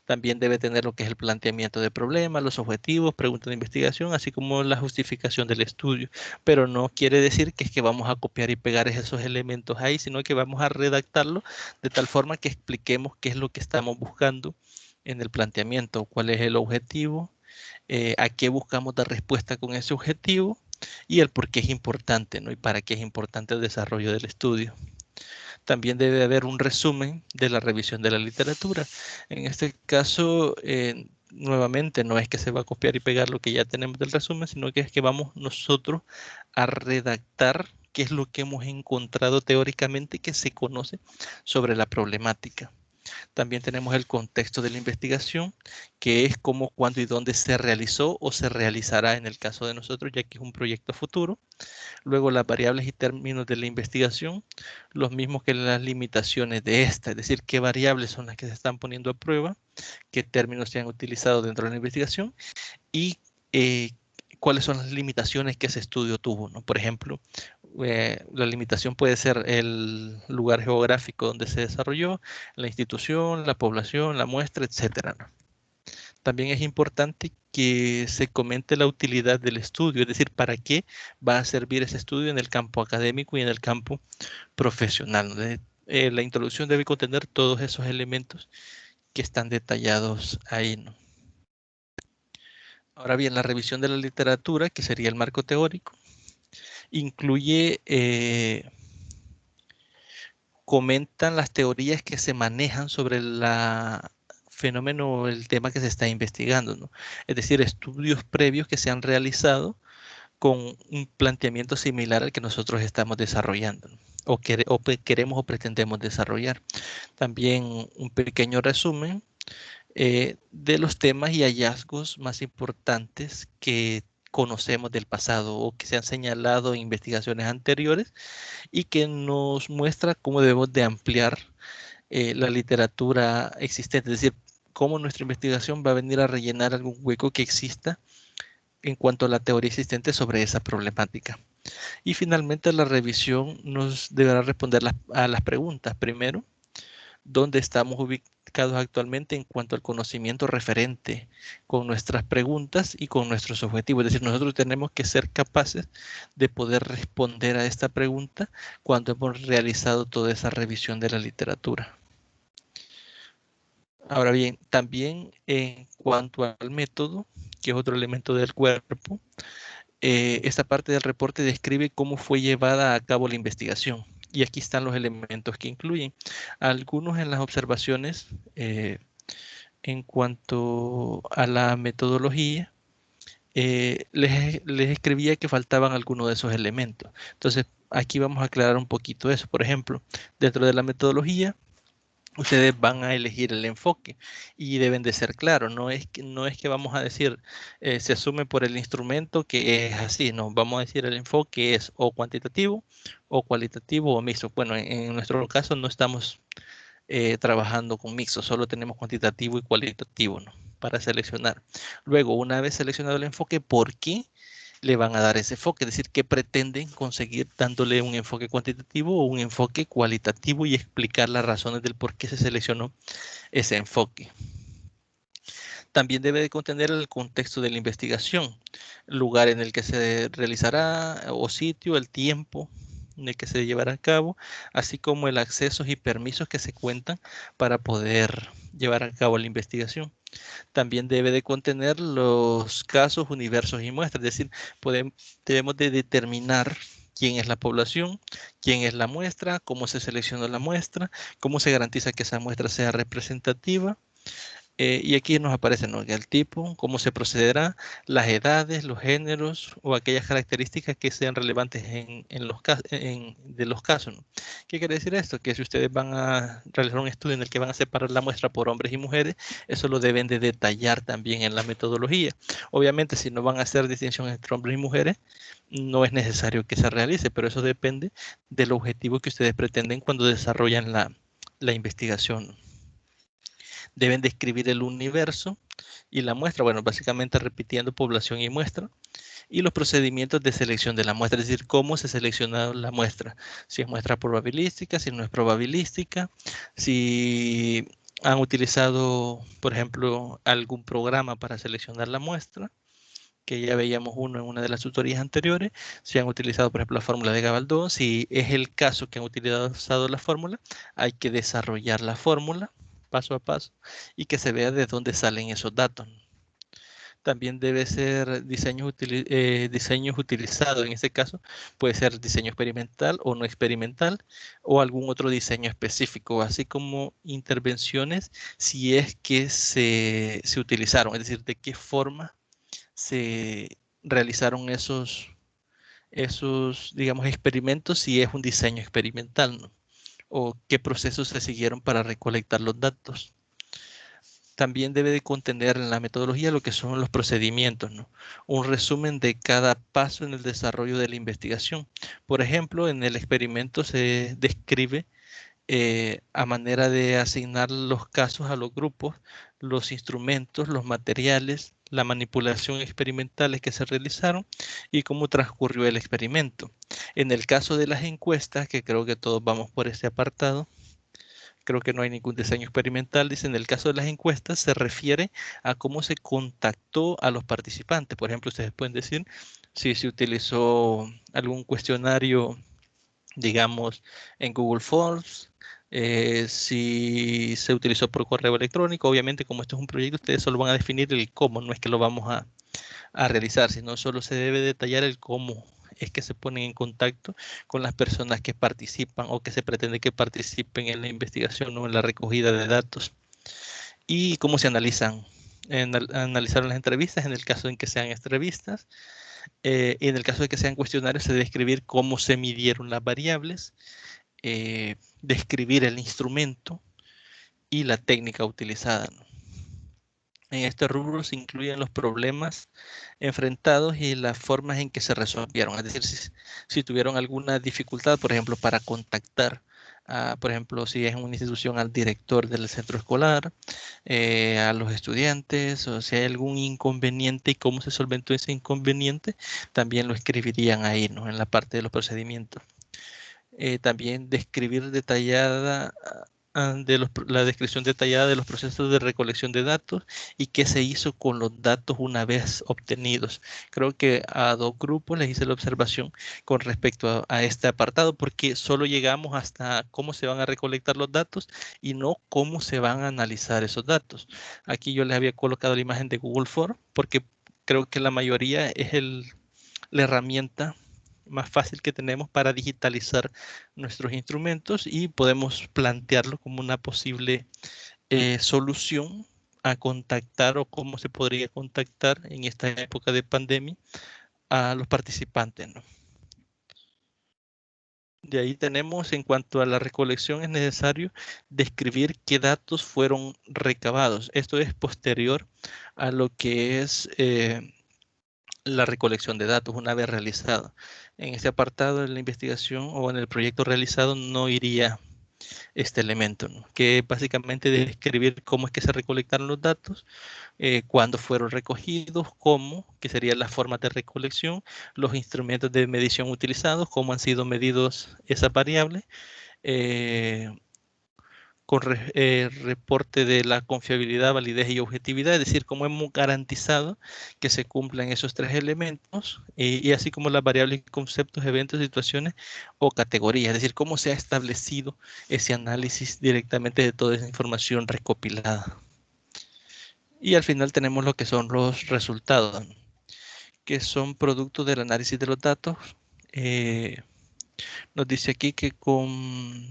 También debe tener lo que es el planteamiento de problemas, los objetivos, preguntas de investigación, así como la justificación del estudio. Pero no quiere decir que es que vamos a copiar y pegar esos elementos ahí, sino que vamos a redactarlo de tal forma que expliquemos qué es lo que estamos buscando en el planteamiento, cuál es el objetivo, a qué buscamos dar respuesta con ese objetivo y el por qué es importante, ¿no? Y para qué es importante el desarrollo del estudio. También debe haber un resumen de la revisión de la literatura. En este caso, nuevamente, no es que se va a copiar y pegar lo que ya tenemos del resumen, sino que es que vamos nosotros a redactar qué es lo que hemos encontrado teóricamente que se conoce sobre la problemática. También tenemos el contexto de la investigación, que es cómo, cuándo y dónde se realizó o se realizará en el caso de nosotros, ya que es un proyecto futuro. Luego las variables y términos de la investigación, los mismos que las limitaciones de esta, es decir, qué variables son las que se están poniendo a prueba, qué términos se han utilizado dentro de la investigación y cuáles son las limitaciones que ese estudio tuvo, ¿no? Por ejemplo, la limitación puede ser el lugar geográfico donde se desarrolló, la institución, la población, la muestra, etcétera, ¿no? También es importante que se comente la utilidad del estudio, es decir, para qué va a servir ese estudio en el campo académico y en el campo profesional, ¿no? La introducción debe contener todos esos elementos que están detallados ahí, ¿no? Ahora bien, la revisión de la literatura, que sería el marco teórico, incluye, comentan las teorías que se manejan sobre la fenómeno o el tema que se está investigando, ¿no? Es decir, estudios previos que se han realizado con un planteamiento similar al que nosotros estamos desarrollando, ¿no? o queremos o pretendemos desarrollar. También un pequeño resumen de los temas y hallazgos más importantes que conocemos del pasado o que se han señalado en investigaciones anteriores y que nos muestra cómo debemos de ampliar la literatura existente, es decir, cómo nuestra investigación va a venir a rellenar algún hueco que exista en cuanto a la teoría existente sobre esa problemática. Y finalmente la revisión nos deberá responder a las preguntas. Primero, ¿dónde estamos ubicados actualmente en cuanto al conocimiento referente con nuestras preguntas y con nuestros objetivos? Es decir, nosotros tenemos que ser capaces de poder responder a esta pregunta cuando hemos realizado toda esa revisión de la literatura. Ahora bien, también en cuanto al método, que es otro elemento del cuerpo, esta parte del reporte describe cómo fue llevada a cabo la investigación. Y aquí están los elementos que incluyen. Algunos en las observaciones en cuanto a la metodología, les escribía que faltaban algunos de esos elementos. Entonces, aquí vamos a aclarar un poquito eso. Por ejemplo, dentro de la metodología, ustedes van a elegir el enfoque y deben de ser claros. No es que vamos a decir, se asume por el instrumento que es así, no, vamos a decir el enfoque es o cuantitativo o cualitativo o mixto. Bueno, en nuestro caso no estamos trabajando con mixto, solo tenemos cuantitativo y cualitativo, ¿no? Para seleccionar. Luego, una vez seleccionado el enfoque, ¿por qué le van a dar ese enfoque? Es decir, ¿qué pretenden conseguir dándole un enfoque cuantitativo o un enfoque cualitativo y explicar las razones del por qué se seleccionó ese enfoque? También debe de contener el contexto de la investigación, lugar en el que se realizará o sitio, el tiempo, de que se llevará a cabo, así como el acceso y permisos que se cuentan para poder llevar a cabo la investigación. También debe de contener los casos, universos y muestras, es decir, debemos de determinar quién es la población, quién es la muestra, cómo se seleccionó la muestra, cómo se garantiza que esa muestra sea representativa. Y aquí nos aparece, ¿no?, el tipo, cómo se procederá, las edades, los géneros o aquellas características que sean relevantes en de los casos, ¿no? ¿Qué quiere decir esto? Que si ustedes van a realizar un estudio en el que van a separar la muestra por hombres y mujeres, eso lo deben de detallar también en la metodología. Obviamente, si no van a hacer distinción entre hombres y mujeres, no es necesario que se realice, pero eso depende del objetivo que ustedes pretenden cuando desarrollan la investigación, ¿no? Deben describir el universo y la muestra, bueno, básicamente repitiendo población y muestra, y los procedimientos de selección de la muestra, es decir, cómo se selecciona la muestra, si es muestra probabilística, si no es probabilística, si han utilizado, por ejemplo, algún programa para seleccionar la muestra, que ya veíamos uno en una de las tutorías anteriores, si han utilizado, por ejemplo, la fórmula de Gabaldón, si es el caso que han utilizado la fórmula, hay que desarrollar la fórmula paso a paso y que se vea de dónde salen esos datos. También debe ser diseños utilizados, en este caso puede ser diseño experimental o no experimental o algún otro diseño específico, así como intervenciones si es que se utilizaron, es decir, de qué forma se realizaron digamos, experimentos si es un diseño experimental, ¿no? O qué procesos se siguieron para recolectar los datos. También debe de contener en la metodología lo que son los procedimientos, ¿no? Un resumen de cada paso en el desarrollo de la investigación. Por ejemplo, en el experimento se describe a manera de asignar los casos a los grupos, los instrumentos, los materiales, la manipulación experimentales que se realizaron y cómo transcurrió el experimento. En el caso de las encuestas, que creo que todos vamos por ese apartado, creo que no hay ningún diseño experimental. Dice, en el caso de las encuestas se refiere a cómo se contactó a los participantes. Por ejemplo, ustedes pueden decir si se utilizó algún cuestionario, digamos, en Google Forms, si se utilizó por correo electrónico. Obviamente, como esto es un proyecto, ustedes solo van a definir el cómo, no es que lo vamos a realizar, sino solo se debe detallar el cómo es que se ponen en contacto con las personas que participan o que se pretende que participen en la investigación o en la recogida de datos. Y cómo se analizan. Analizar las entrevistas en el caso en que sean entrevistas. Y en el caso de que sean cuestionarios, se debe describir cómo se midieron las variables, describir el instrumento y la técnica utilizada, ¿no? En este rubro se incluyen los problemas enfrentados y las formas en que se resolvieron. Es decir, si tuvieron alguna dificultad, por ejemplo, para contactar, por ejemplo, si es una institución, al director del centro escolar, a los estudiantes, o si hay algún inconveniente y cómo se solventó ese inconveniente, también lo escribirían ahí, ¿no?, en la parte de los procedimientos. También describir detallada la descripción detallada de los procesos de recolección de datos y qué se hizo con los datos una vez obtenidos. Creo que a 2 grupos les hice la observación con respecto a este apartado, porque solo llegamos hasta cómo se van a recolectar los datos y no cómo se van a analizar esos datos. Aquí yo les había colocado la imagen de Google Forms porque creo que la mayoría es la herramienta más fácil que tenemos para digitalizar nuestros instrumentos y podemos plantearlo como una posible solución a contactar o cómo se podría contactar en esta época de pandemia a los participantes, ¿no? De ahí tenemos, en cuanto a la recolección, es necesario describir qué datos fueron recabados. Esto es posterior a lo que es la recolección de datos una vez realizada. En este apartado de la investigación o en el proyecto realizado no iría este elemento, ¿no?, que básicamente describir cómo es que se recolectaron los datos, cuándo fueron recogidos, cómo, que serían las formas de recolección, los instrumentos de medición utilizados, cómo han sido medidos esas variables, con reporte de la confiabilidad, validez y objetividad, es decir, cómo hemos garantizado que se cumplan esos tres elementos, y así como las variables, conceptos, eventos, situaciones o categorías, es decir, cómo se ha establecido ese análisis directamente de toda esa información recopilada. Y al final tenemos lo que son los resultados, que son producto del análisis de los datos. Nos dice aquí que comprendían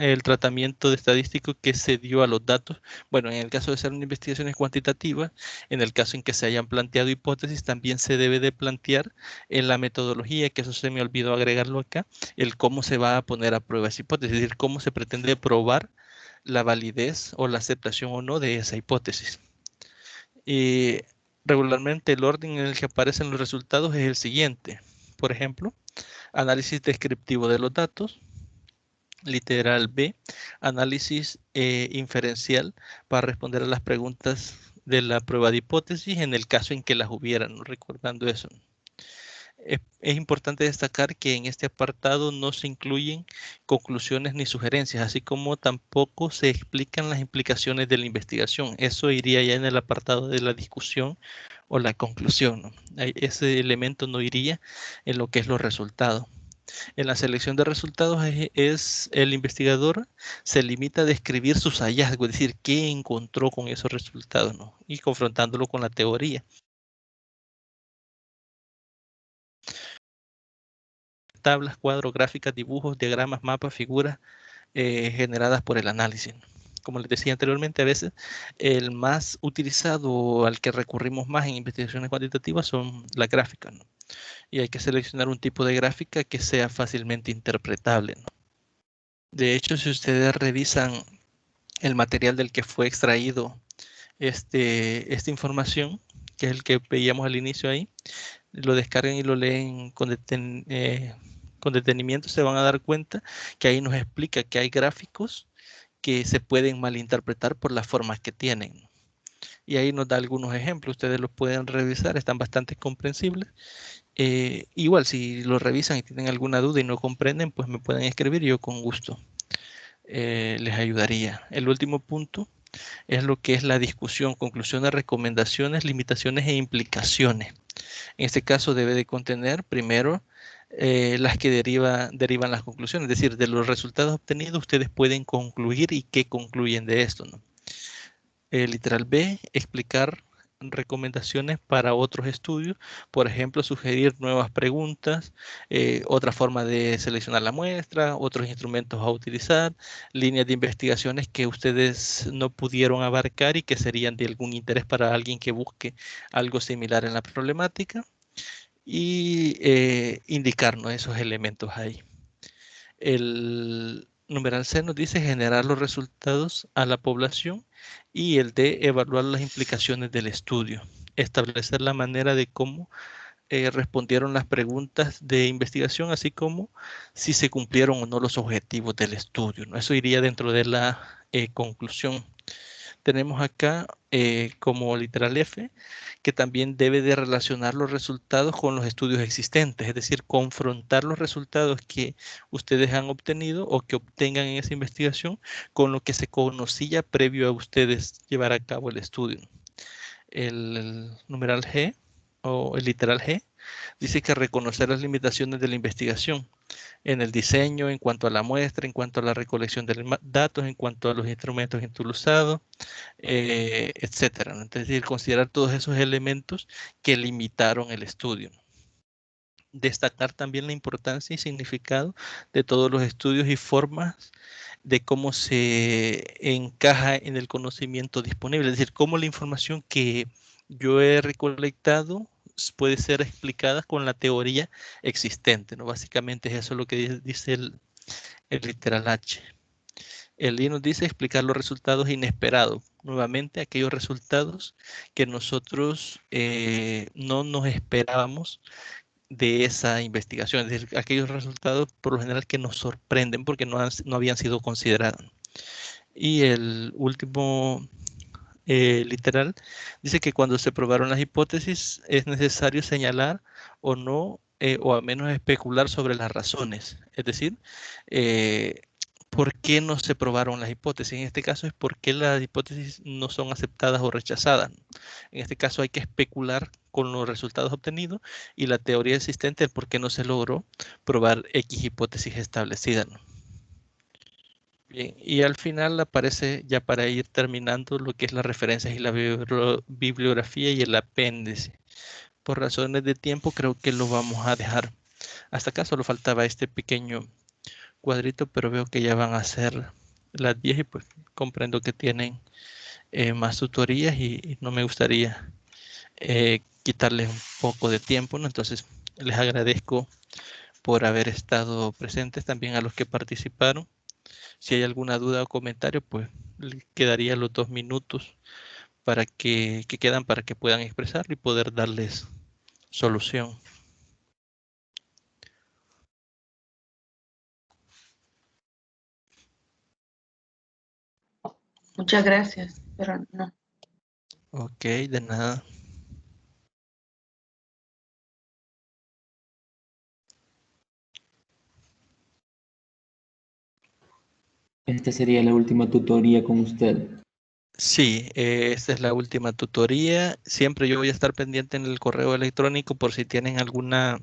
el tratamiento de estadístico que se dio a los datos. Bueno, en el caso de ser una investigación cuantitativa, en el caso en que se hayan planteado hipótesis, también se debe de plantear en la metodología, que eso se me olvidó agregarlo acá, el cómo se va a poner a prueba esa hipótesis, es decir, cómo se pretende probar la validez o la aceptación o no de esa hipótesis. Y regularmente el orden en el que aparecen los resultados es el siguiente. Por ejemplo, análisis descriptivo de los datos. Literal B, análisis inferencial para responder a las preguntas de la prueba de hipótesis en el caso en que las hubieran, ¿no? Recordando eso. Es importante destacar que en este apartado no se incluyen conclusiones ni sugerencias, así como tampoco se explican las implicaciones de la investigación. Eso iría ya en el apartado de la discusión o la conclusión, ¿no? Ese elemento no iría en lo que es los resultados. En la selección de resultados el investigador se limita a describir sus hallazgos, es decir, qué encontró con esos resultados, ¿no? Y confrontándolo con la teoría. Tablas, cuadros, gráficas, dibujos, diagramas, mapas, figuras generadas por el análisis. Como les decía anteriormente, a veces el más utilizado, al que recurrimos más en investigaciones cuantitativas, son las gráficas, ¿no? Y hay que seleccionar un tipo de gráfica que sea fácilmente interpretable, ¿no? De hecho, si ustedes revisan el material del que fue extraído esta información, que es el que veíamos al inicio ahí, lo descargan y lo leen con detenimiento, se van a dar cuenta que ahí nos explica que hay gráficos que se pueden malinterpretar por las formas que tienen. Y ahí nos da algunos ejemplos, ustedes los pueden revisar, están bastante comprensibles. Igual, si lo revisan y tienen alguna duda y no comprenden, pues me pueden escribir y yo con gusto les ayudaría. El último punto es lo que es la discusión, conclusiones, recomendaciones, limitaciones e implicaciones. En este caso debe de contener primero las que derivan las conclusiones, es decir, de los resultados obtenidos ustedes pueden concluir y qué concluyen de esto, ¿no? Literal B, explicar recomendaciones para otros estudios, por ejemplo, sugerir nuevas preguntas, otra forma de seleccionar la muestra, otros instrumentos a utilizar, líneas de investigaciones que ustedes no pudieron abarcar y que serían de algún interés para alguien que busque algo similar en la problemática, y indicarnos esos elementos ahí. El numeral C nos dice generar los resultados a la población, y el D, evaluar las implicaciones del estudio, establecer la manera de cómo respondieron las preguntas de investigación, así como si se cumplieron o no los objetivos del estudio, ¿no? Eso iría dentro de la conclusión. Tenemos acá como literal F, que también debe de relacionar los resultados con los estudios existentes, es decir, confrontar los resultados que ustedes han obtenido o que obtengan en esa investigación con lo que se conocía previo a ustedes llevar a cabo el estudio. El numeral G o el literal G dice que reconocer las limitaciones de la investigación en el diseño, en cuanto a la muestra, en cuanto a la recolección de datos, en cuanto a los instrumentos utilizados, etcétera, ¿no? Es decir, considerar todos esos elementos que limitaron el estudio. Destacar también la importancia y significado de todos los estudios y formas de cómo se encaja en el conocimiento disponible, es decir, cómo la información que yo he recolectado puede ser explicada con la teoría existente, ¿no? Básicamente es eso lo que dice el literal H. El I nos dice explicar los resultados inesperados. Nuevamente, aquellos resultados que nosotros no nos esperábamos de esa investigación. Es decir, aquellos resultados por lo general que nos sorprenden porque no habían sido considerados. Y el último literal dice que cuando se probaron las hipótesis es necesario señalar o no, o al menos especular sobre las razones. Es decir, por qué no se probaron las hipótesis. En este caso es por qué las hipótesis no son aceptadas o rechazadas. En este caso hay que especular con los resultados obtenidos y la teoría existente es por qué no se logró probar X hipótesis establecida, ¿no? Bien, y al final aparece, ya para ir terminando, lo que es las referencias y la bibliografía y el apéndice. Por razones de tiempo creo que lo vamos a dejar. Hasta acá solo faltaba este pequeño cuadrito, pero veo que ya van a ser las 10 y pues comprendo que tienen más tutorías y no me gustaría quitarles un poco de tiempo, ¿no? Entonces les agradezco por haber estado presentes, también a los que participaron. Si hay alguna duda o comentario, pues le quedaría los 2 minutos para que quedan para que puedan expresarlo y poder darles solución. Muchas gracias, pero no. Ok, de nada. Esta sería la última tutoría con usted. Sí, esta es la última tutoría. Siempre yo voy a estar pendiente en el correo electrónico por si tienen alguna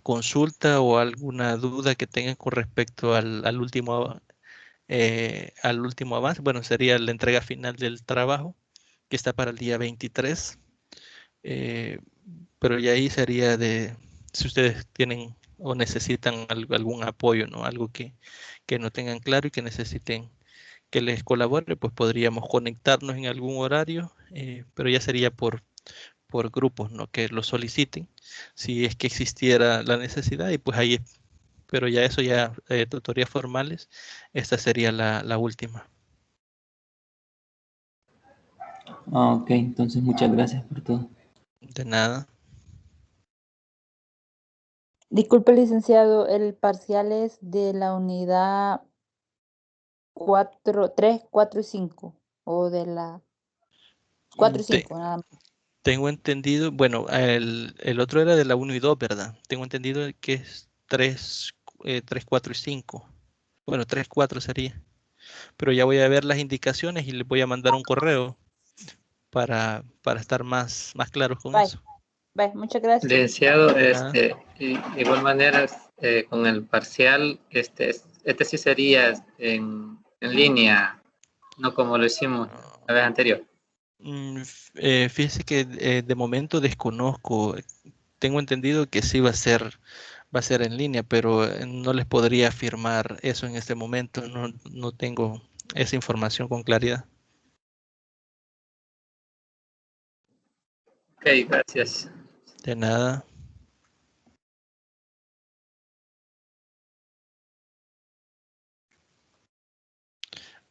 consulta o alguna duda que tengan con respecto al último avance. Bueno, sería la entrega final del trabajo, que está para el día 23. Pero ya ahí sería de si ustedes tienen o necesitan algún apoyo, ¿no? Algo que no tengan claro y que necesiten que les colabore, pues podríamos conectarnos en algún horario, pero ya sería por grupos, ¿no? Que lo soliciten, si es que existiera la necesidad, y pues ahí, pero ya eso ya, tutorías formales, esta sería la última. Ah, ok, entonces muchas gracias por todo. De nada. Disculpe, licenciado, el parcial es de la unidad 3, 4 y 5, o de la 4 y Te- 5, nada más. Tengo entendido, bueno, el otro era de la 1 y 2, ¿verdad? Tengo entendido que es 3, 4 y 5. Bueno, 3, 4 sería. Pero ya voy a ver las indicaciones y les voy a mandar un correo para estar más claros con Bye, eso. bye, muchas gracias. Licenciado, Ah, igual manera, con el parcial, este sí sería en línea, no como lo hicimos la vez anterior. Fíjese que de momento desconozco. Tengo entendido que sí va a ser en línea, pero no les podría afirmar eso en este momento. No tengo esa información con claridad. Ok, gracias. De nada.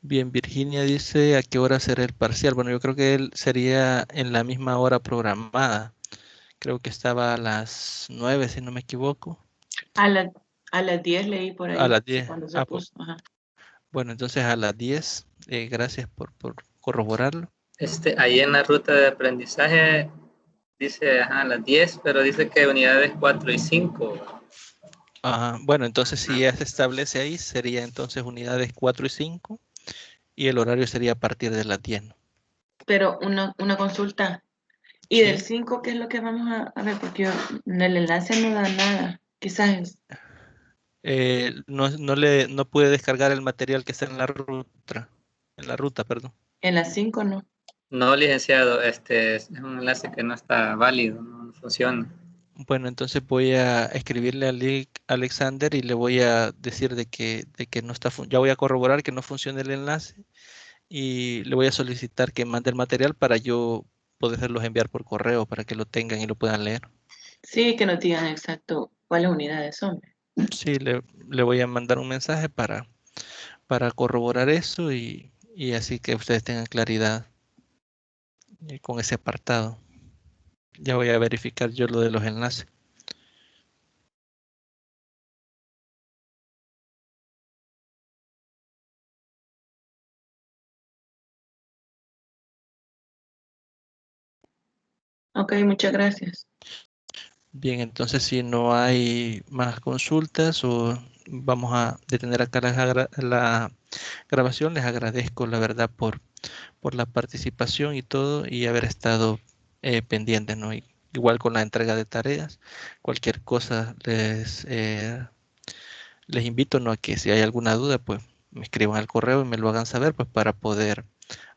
Bien, Virginia dice a qué hora será el parcial. Bueno, yo creo que él sería en la misma hora programada. Creo que estaba a las 9, si no me equivoco. A las 10 leí por A ahí, las 10. cuando se Ah, pues, puso. Ajá. bueno, entonces a las 10. Gracias por corroborarlo. Ahí en la ruta de aprendizaje dice, ajá, las 10, pero dice que unidades 4 y 5. Bueno, entonces si ya se establece ahí, sería entonces unidades 4 y 5 y el horario sería a partir de las 10, ¿no? Pero una consulta. ¿Y del Sí. 5 qué es lo que vamos a ver? Porque en el enlace no da nada. Quizás No puede descargar el material que está en la ruta, perdón. en las 5 no. No, licenciado, es un enlace que no está válido, no funciona. Bueno, entonces voy a escribirle a Alexander y le voy a decir de que no está, ya voy a corroborar que no funciona el enlace y le voy a solicitar que mande el material para yo poderlos enviar por correo para que lo tengan y lo puedan leer. Sí, que nos digan exacto cuáles unidades son. Sí, le voy a mandar un mensaje para corroborar eso y así que ustedes tengan claridad con ese apartado. Ya voy a verificar yo lo de los enlaces. Ok, muchas gracias. Bien, entonces si no hay más consultas o vamos a detener acá la grabación. Les agradezco, la verdad, por la participación y todo, y haber estado pendientes, ¿no? Igual con la entrega de tareas. Cualquier cosa les invito, ¿no?, a que si hay alguna duda, pues me escriban al correo y me lo hagan saber, pues para poder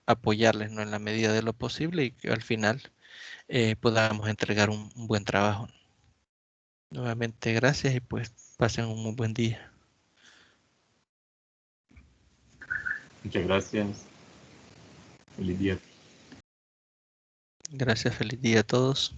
apoyarles, ¿no?, en la medida de lo posible, y que al final podamos entregar un buen trabajo. Nuevamente, gracias y pues pasen un muy buen día. Muchas gracias. Feliz día. Gracias, feliz día a todos.